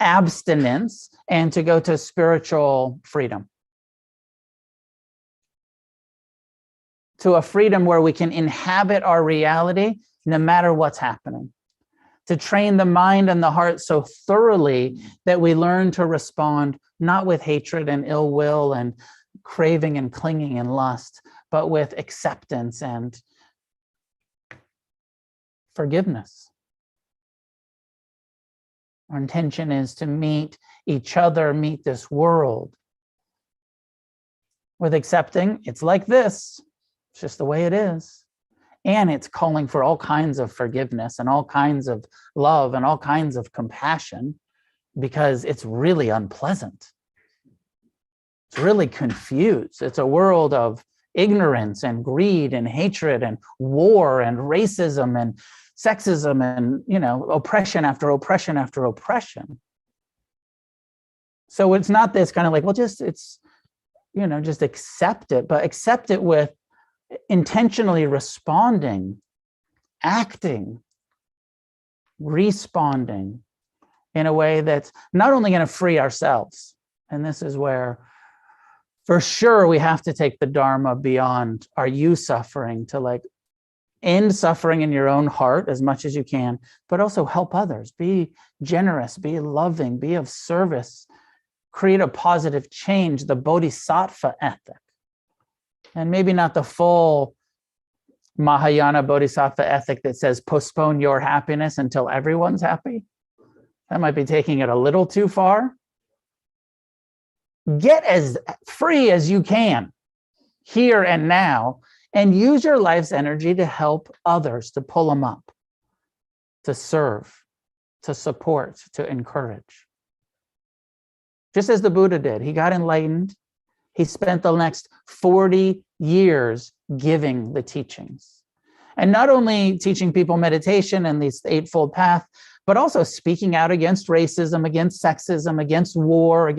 abstinence and to go to spiritual freedom. To a freedom where we can inhabit our reality no matter what's happening. To train the mind and the heart so thoroughly that we learn to respond not with hatred and ill will and craving and clinging and lust, but with acceptance and forgiveness. Our intention is to meet each other, meet this world with accepting it's like this. It's just the way it is. And it's calling for all kinds of forgiveness and all kinds of love and all kinds of compassion because it's really unpleasant. It's really confused. It's a world of ignorance and greed and hatred and war and racism and sexism and, you know, oppression after oppression after oppression. So it's not this kind of like, well, just it's, you know, just accept it, but accept it with intentionally responding, acting, responding in a way that's not only going to free ourselves. And this is where, for sure, we have to take the Dharma beyond are you suffering to like end suffering in your own heart as much as you can, but also help others. Be generous, be loving, be of service, create a positive change, the bodhisattva ethic. And maybe not the full Mahayana bodhisattva ethic that says postpone your happiness until everyone's happy. That might be taking it a little too far. Get as free as you can here and now and use your life's energy to help others, to pull them up, to serve, to support, to encourage. Just as the Buddha did. He got enlightened. He spent the next 40 years giving the teachings. And not only teaching people meditation and this Eightfold Path, but also speaking out against racism, against sexism, against war,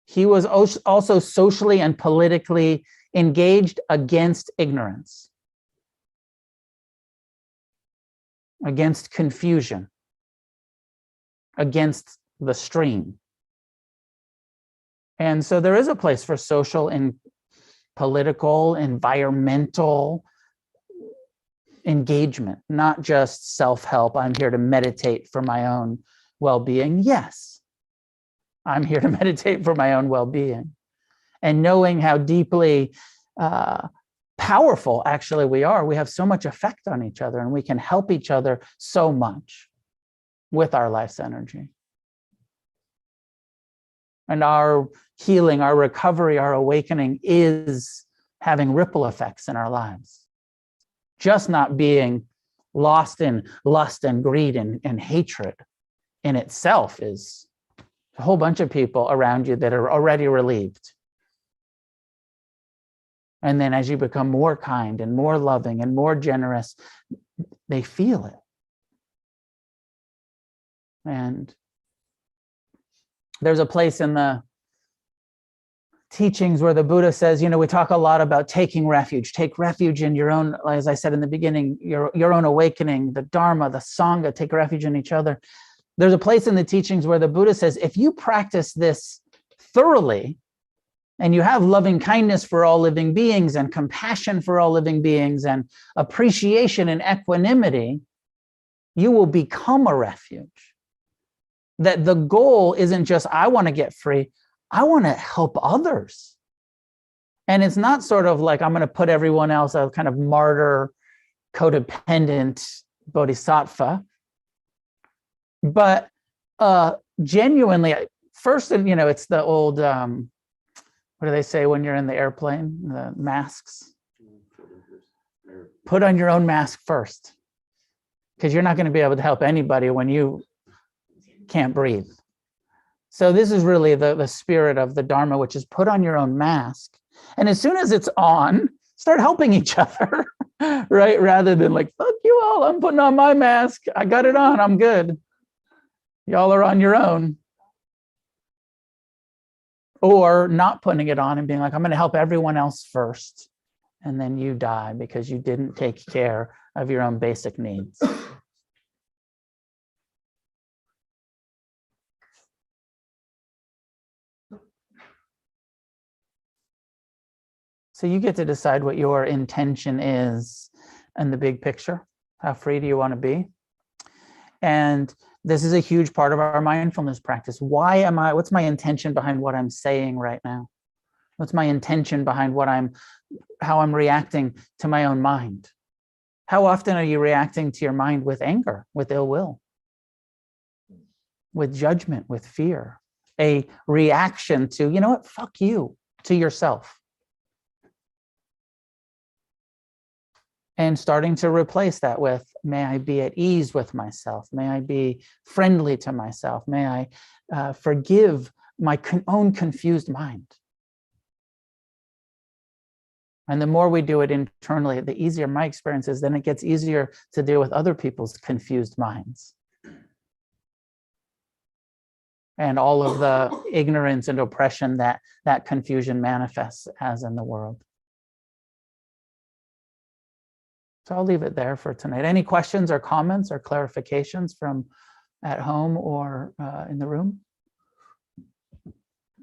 he was also socially and politically engaged against ignorance, against confusion, against the stream. And so there is a place for social and political, environmental engagement, not just self-help. I'm here to meditate for my own well-being. Yes, I'm here to meditate for my own well-being. And knowing how deeply powerful actually we are, we have so much effect on each other, and we can help each other so much with our life's energy. And our healing, our recovery, our awakening is having ripple effects in our lives. Just not being lost in lust and greed and hatred in itself is a whole bunch of people around you that are already relieved. And then as you become more kind and more loving and more generous, they feel it. And there's a place in the teachings where the Buddha says, we talk a lot about taking refuge. Take refuge in your own, as I said in the beginning, your own awakening, the Dharma, the Sangha, take refuge in each other. There's a place in the teachings where the Buddha says, if you practice this thoroughly, and you have loving kindness for all living beings and compassion for all living beings and appreciation and equanimity, you will become a refuge. That the goal isn't just, I want to get free, I want to help others. And it's not sort of like, I'm going to put everyone else a kind of martyr, codependent bodhisattva. But genuinely, first, it's the old, what do they say when you're in the airplane? The masks. Put on your own mask first, because you're not going to be able to help anybody when you can't breathe. So this is really the spirit of the Dharma, which is put on your own mask. And as soon as it's on, start helping each other, right? Rather than like, fuck you all, I'm putting on my mask. I got it on, I'm good. Y'all are on your own. Or not putting it on and being like, I'm going to help everyone else first. And then you die because you didn't take care of your own basic needs. So you get to decide what your intention is in the big picture. How free do you want to be? And this is a huge part of our mindfulness practice. What's my intention behind what I'm saying right now? What's my intention behind how I'm reacting to my own mind? How often are you reacting to your mind with anger, with ill will, with judgment, with fear? A reaction to, you know what, fuck you, to yourself. And starting to replace that with, may I be at ease with myself? May I be friendly to myself? May I forgive my own confused mind? And the more we do it internally, the easier my experience is, then it gets easier to deal with other people's confused minds. And all of the ignorance and oppression that confusion manifests as in the world. So I'll leave it there for tonight. Any questions or comments or clarifications from at home or in the room?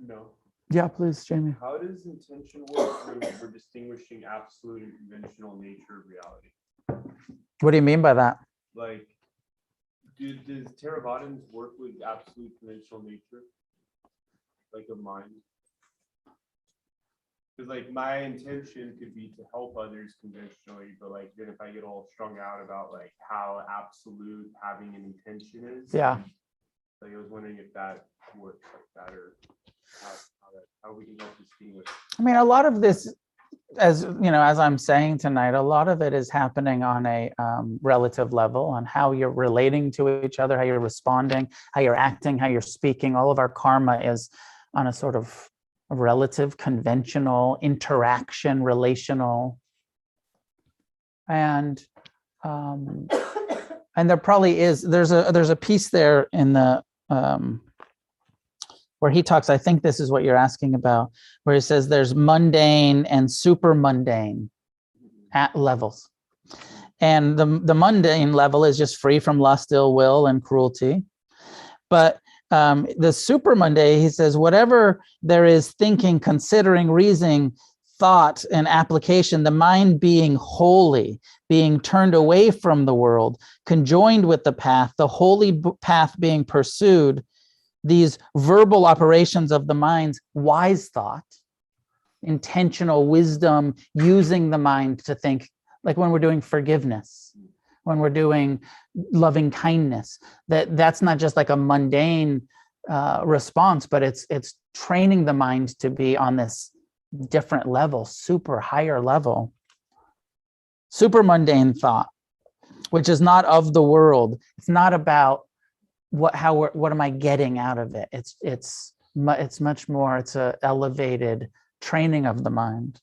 No. Yeah, please, Jamie. How does intention work for distinguishing absolute and conventional nature of reality? What do you mean by that? Like, does Theravadins work with absolute conventional nature? Like a mind? Because like my intention could be to help others conventionally, but like then if I get all strung out about like how absolute having an intention is, Yeah. Like I was wondering if that works like that, or how we can help distinguish. I mean, a lot of this, as I'm saying tonight, a lot of it is happening on a relative level, on how you're relating to each other, how you're responding, how you're acting, how you're speaking. All of our karma is on a sort of relative, conventional, interaction, relational, and there probably is. There's a piece there in the where he talks. I think this is what you're asking about, where he says there's mundane and super mundane at levels, and the mundane level is just free from lust, ill will, and cruelty, but the super mundane, he says, whatever there is thinking, considering, reasoning, thought and application, the mind being holy, being turned away from the world, conjoined with the path, the holy path being pursued, these verbal operations of the mind's wise thought, intentional wisdom, using the mind to think, like when we're doing forgiveness, when we're doing loving kindness, that's not just like a mundane response, but it's training the mind to be on this different level, super higher level, super mundane thought, which is not of the world. It's not about what am I getting out of it. It's much more. It's a elevated training of the mind,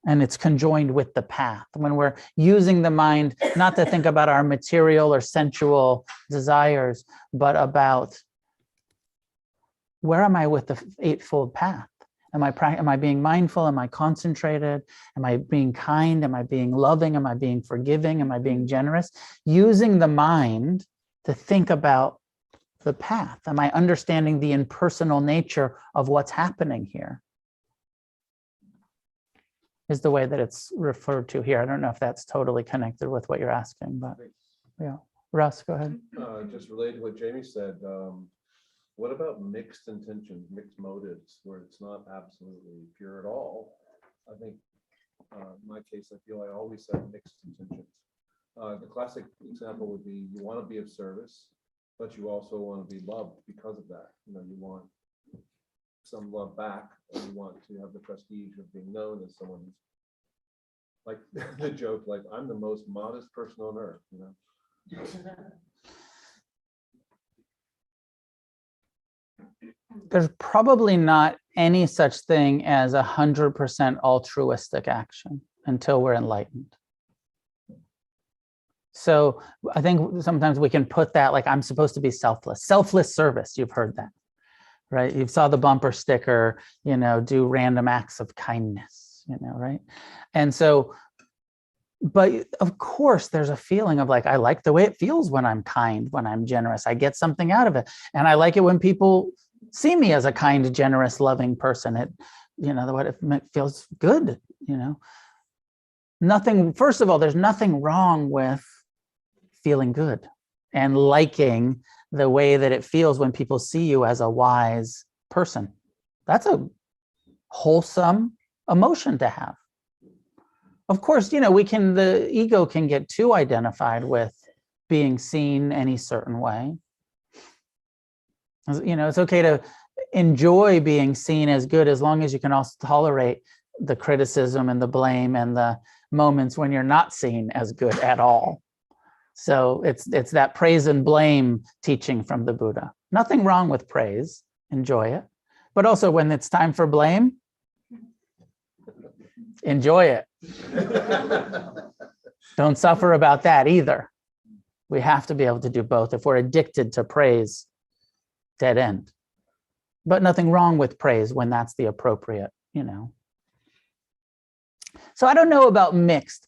and it's conjoined with the path. When we're using the mind not to think about our material or sensual desires, but about where am I with the Eightfold Path? Am I being mindful? Am I concentrated? Am I being kind? Am I being loving? Am I being forgiving? Am I being generous? Using the mind to think about the path. Am I understanding the impersonal nature of what's happening here? Is the way that it's referred to here. I don't know if that's totally connected with what you're asking, but yeah. Russ, go ahead. Just related to what Jamie said, what about mixed intentions, mixed motives, where it's not absolutely pure at all? I think in my case, I feel I always have mixed intentions. The classic example would be you want to be of service, but you also want to be loved because of that. You know, you want some love back, and you want to have the prestige of being known as someone who's like the joke, like I'm the most modest person on earth, you know. There's probably not any such thing as 100% altruistic action until we're enlightened. So I think sometimes we can put that like I'm supposed to be selfless service. You've heard that, right? You saw the bumper sticker, you know, do random acts of kindness, you know, right? And so, but of course there's a feeling of like, I like the way it feels when I'm kind, when I'm generous, I get something out of it. And I like it when people see me as a kind, generous, loving person. It, you know, what it feels good, you know. Nothing, first of all, there's nothing wrong with feeling good and liking the way that it feels when people see you as a wise person. That's a wholesome emotion to have. Of course, you know, the ego can get too identified with being seen any certain way. You know, it's okay to enjoy being seen as good as long as you can also tolerate the criticism and the blame and the moments when you're not seen as good at all. So it's that praise and blame teaching from the Buddha. Nothing wrong with praise, enjoy it. But also when it's time for blame, enjoy it. Don't suffer about that either. We have to be able to do both. If we're addicted to praise, dead end. But nothing wrong with praise when that's the appropriate, you know. So I don't know about mixed.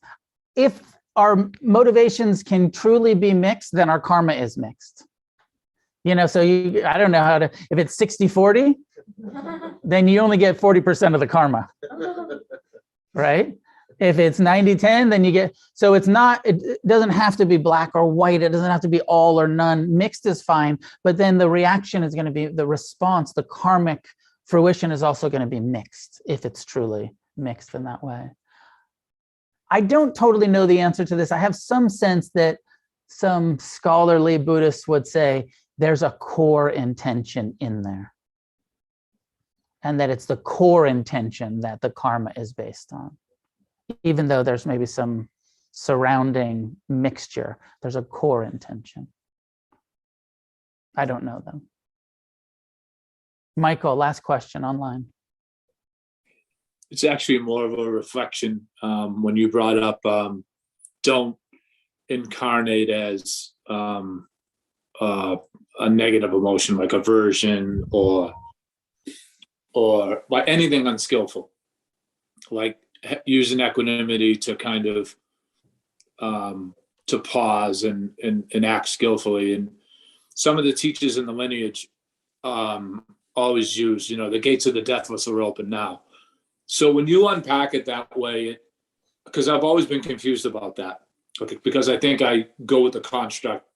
If our motivations can truly be mixed, then our karma is mixed. You know, so I don't know how to, if it's 60-40, then you only get 40% of the karma, right? If it's 90-10, then you get, so it's not, it doesn't have to be black or white. It doesn't have to be all or none. Mixed is fine, but then the reaction is going to be, the response, the karmic fruition is also going to be mixed if it's truly mixed in that way. I don't totally know the answer to this. I have some sense that some scholarly Buddhists would say there's a core intention in there, and that it's the core intention that the karma is based on. Even though there's maybe some surrounding mixture, there's a core intention. I don't know though. Michael, last question online. It's actually more of a reflection when you brought up don't incarnate as a negative emotion like aversion or like anything unskillful, like using equanimity to kind of to pause and act skillfully. And some of the teachers in the lineage always use, you know, the gates of the deathless are open now. So when you unpack it that way, because I've always been confused about that, okay, because I think I go with the construct,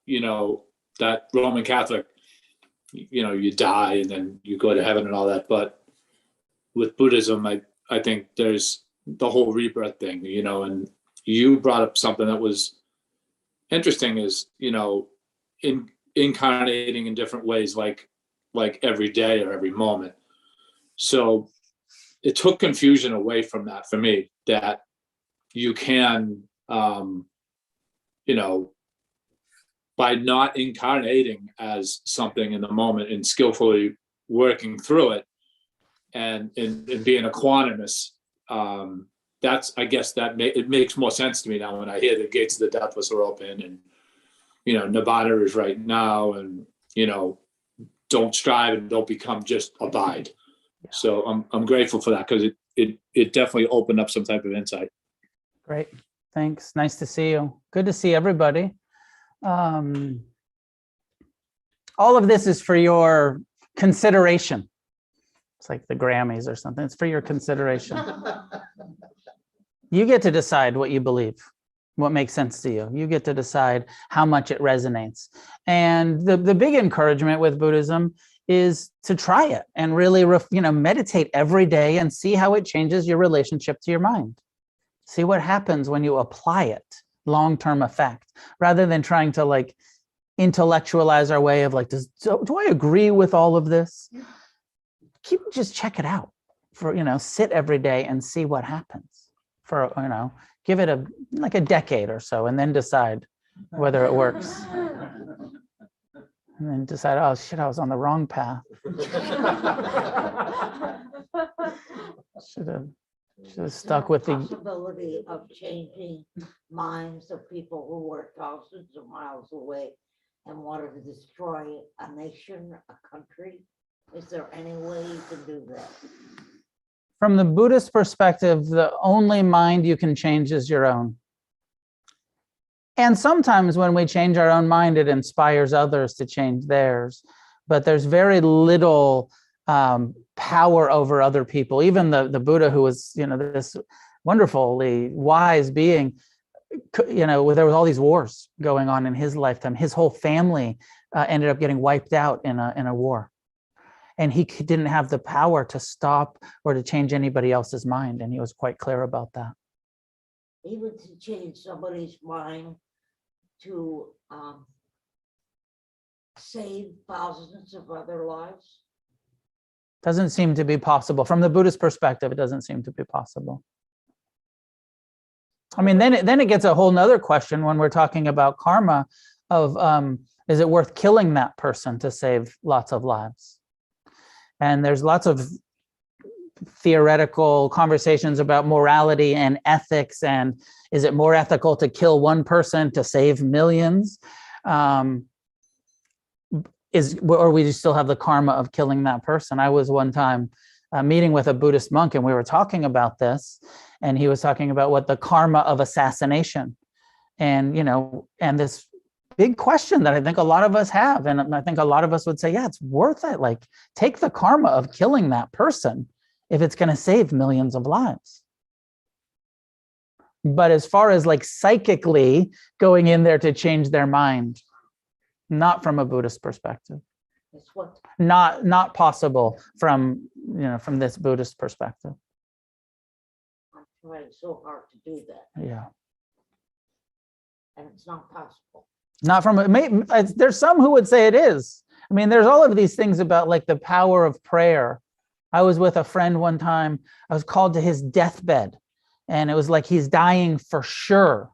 that Roman Catholic, you die and then you go to heaven and all that. But with Buddhism, I think there's the whole rebirth thing, and you brought up something that was interesting is, incarnating in different ways, like every day or every moment. So it took confusion away from that for me, that you can, by not incarnating as something in the moment and skillfully working through it and being equanimous, that's, I guess it makes more sense to me now when I hear the gates of the deathless are open and, Nirvana is right now, and, don't strive and don't become, just abide. Yeah. So I'm grateful for that, because it definitely opened up some type of insight. Great. Thanks. Nice to see you. Good to see everybody. All of this is for your consideration. It's like the Grammys or something. It's for your consideration. You get to decide what you believe, what makes sense to you. You get to decide how much it resonates. And the big encouragement with Buddhism is to try it and really, meditate every day and see how it changes your relationship to your mind. See what happens when you apply it, long-term effect, rather than trying to intellectualize our way of do I agree with all of this? Just check it out sit every day and see what happens for, give it a decade or so, and then decide whether it works. And then decide, oh shit, I was on the wrong path. Should have stuck with the possibility of changing minds of people who were thousands of miles away and wanted to destroy a nation, a country. Is there any way you can do that? From the Buddhist perspective, the only mind you can change is your own. And sometimes when we change our own mind, it inspires others to change theirs. But there's very little power over other people. Even the Buddha, who was, this wonderfully wise being, there was all these wars going on in his lifetime. His whole family ended up getting wiped out in a war. And he didn't have the power to stop or to change anybody else's mind. And he was quite clear about that. Even to change somebody's mind to save thousands of other lives? Doesn't seem to be possible. From the Buddhist perspective, it doesn't seem to be possible. I mean, then it gets a whole nother question when we're talking about karma of, is it worth killing that person to save lots of lives? And there's lots of theoretical conversations about morality and ethics, and is it more ethical to kill one person to save millions? Or we still have the karma of killing that person. I was one time meeting with a Buddhist monk, and we were talking about this, and he was talking about what the karma of assassination, and and this big question that I think a lot of us have, and I think a lot of us would say, yeah, it's worth it. Take the karma of killing that person if it's going to save millions of lives. But as far as psychically going in there to change their mind, not from a Buddhist perspective. It's what? Not possible from this Buddhist perspective. I'm trying so hard to do that. Yeah. And it's not possible. Not from there's some who would say it is. I mean, there's all of these things about the power of prayer. I was with a friend one time. I was called to his deathbed, and it was he's dying for sure.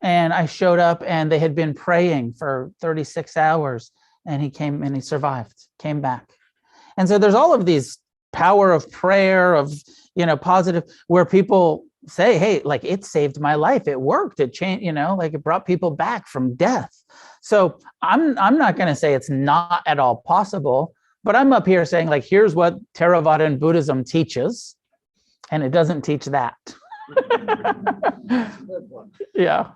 And I showed up, and they had been praying for 36 hours, and he came and he survived, came back. And so there's all of these power of prayer, of positive, where people say, hey, it saved my life, it worked, it changed, it brought people back from death. So I'm not going to say it's not at all possible, but I'm up here saying here's what Theravada and Buddhism teaches, and it doesn't teach that. Good one. Yeah.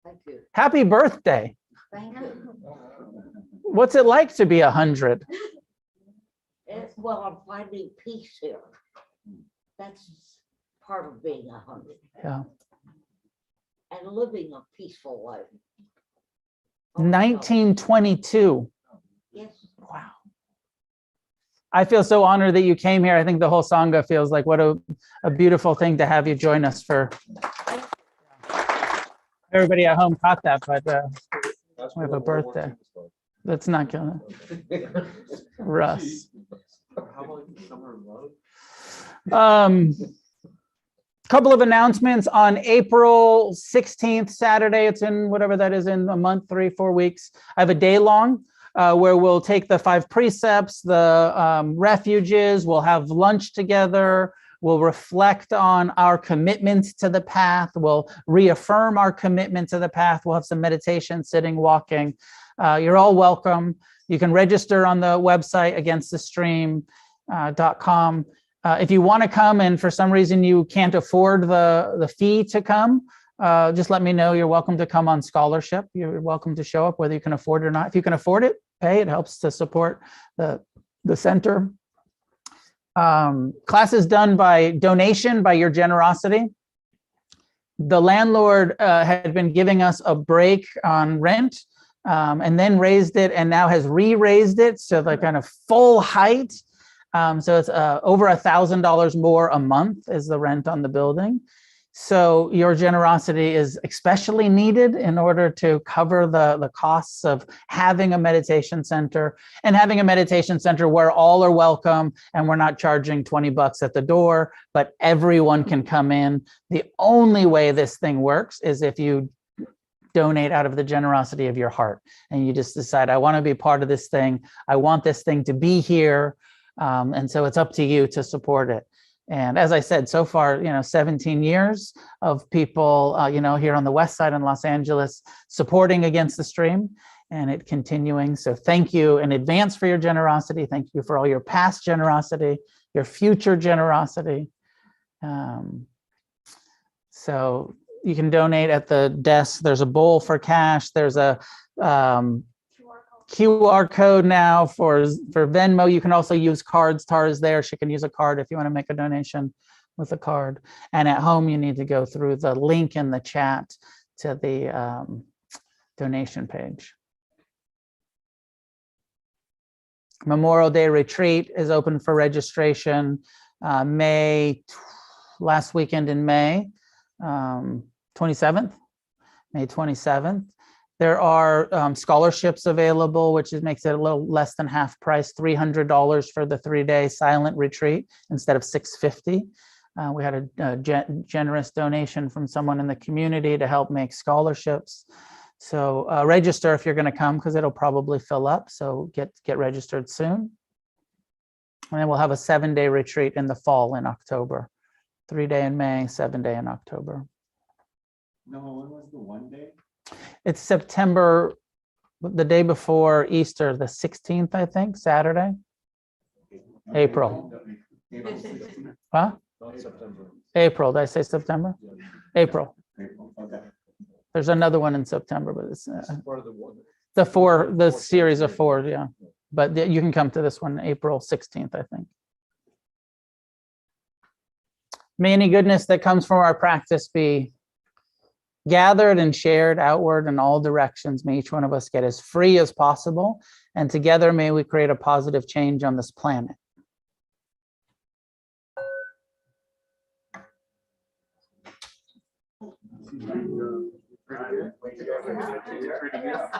Thank you. Happy birthday. Thank you. What's it like to be 100? Well, I'm finding peace here. That's part of being a hermit Yeah. and living a peaceful life. 1922. Yes. Wow. I feel so honored that you came here. I think the whole Sangha feels like what a beautiful thing to have you join us for. Everybody at home caught that, but we have a birthday. That's not gonna. Russ. Couple of announcements on April 16th, Saturday. It's in whatever that is, in a month, 3-4 weeks. I have a day long where we'll take the 5 precepts, the refuges, we'll have lunch together, we'll reflect on our commitment to the path, we'll reaffirm our commitment to the path, we'll have some meditation, sitting, walking. You're all welcome. You can register on the website againstthestream.com. If you want to come and for some reason you can't afford the fee to come, just let me know. You're welcome to come on scholarship. You're welcome to show up whether you can afford it or not. If you can afford it, pay. It helps to support the center. Class is done by donation, by your generosity. The landlord had been giving us a break on rent and then raised it and now has re-raised it. So the kind of full height. So it's over $1,000 more a month is the rent on the building. So your generosity is especially needed in order to cover the costs of having a meditation center and having a meditation center where all are welcome and we're not charging $20 at the door, but everyone can come in. The only way this thing works is if you donate out of the generosity of your heart and you just decide, I want to be part of this thing. I want this thing to be here. And so it's up to you to support it. And as I said, so far, 17 years of people, here on the West Side in Los Angeles supporting Against the Stream and it continuing. So thank you in advance for your generosity. Thank you for all your past generosity, your future generosity. So you can donate at the desk. There's a bowl for cash. There's a QR code now for Venmo. You can also use cards. Tara's there. She can use a card if you want to make a donation with a card. And at home, you need to go through the link in the chat to the donation page. Memorial Day retreat is open for registration last weekend in May, 27th, May 27th. There are scholarships available, which makes it a little less than half price, $300 for the 3-day silent retreat instead of $650. We had a generous donation from someone in the community to help make scholarships. So register if you're going to come because it'll probably fill up. So get registered soon. And then we'll have a 7-day retreat in the fall in October. 3-day in May, 7-day in October. No, when was the 1 day? It's September, the day before Easter, the 16th, I think, Saturday. April. Huh? Not September. April, did I say September? April. Okay. There's another one in September, but it's Part of the one. the series of 4, yeah. But you can come to this one, April 16th, I think. May any goodness that comes from our practice be gathered and shared outward in all directions. May each one of us get as free as possible. And together, may we create a positive change on this planet. Pretty good.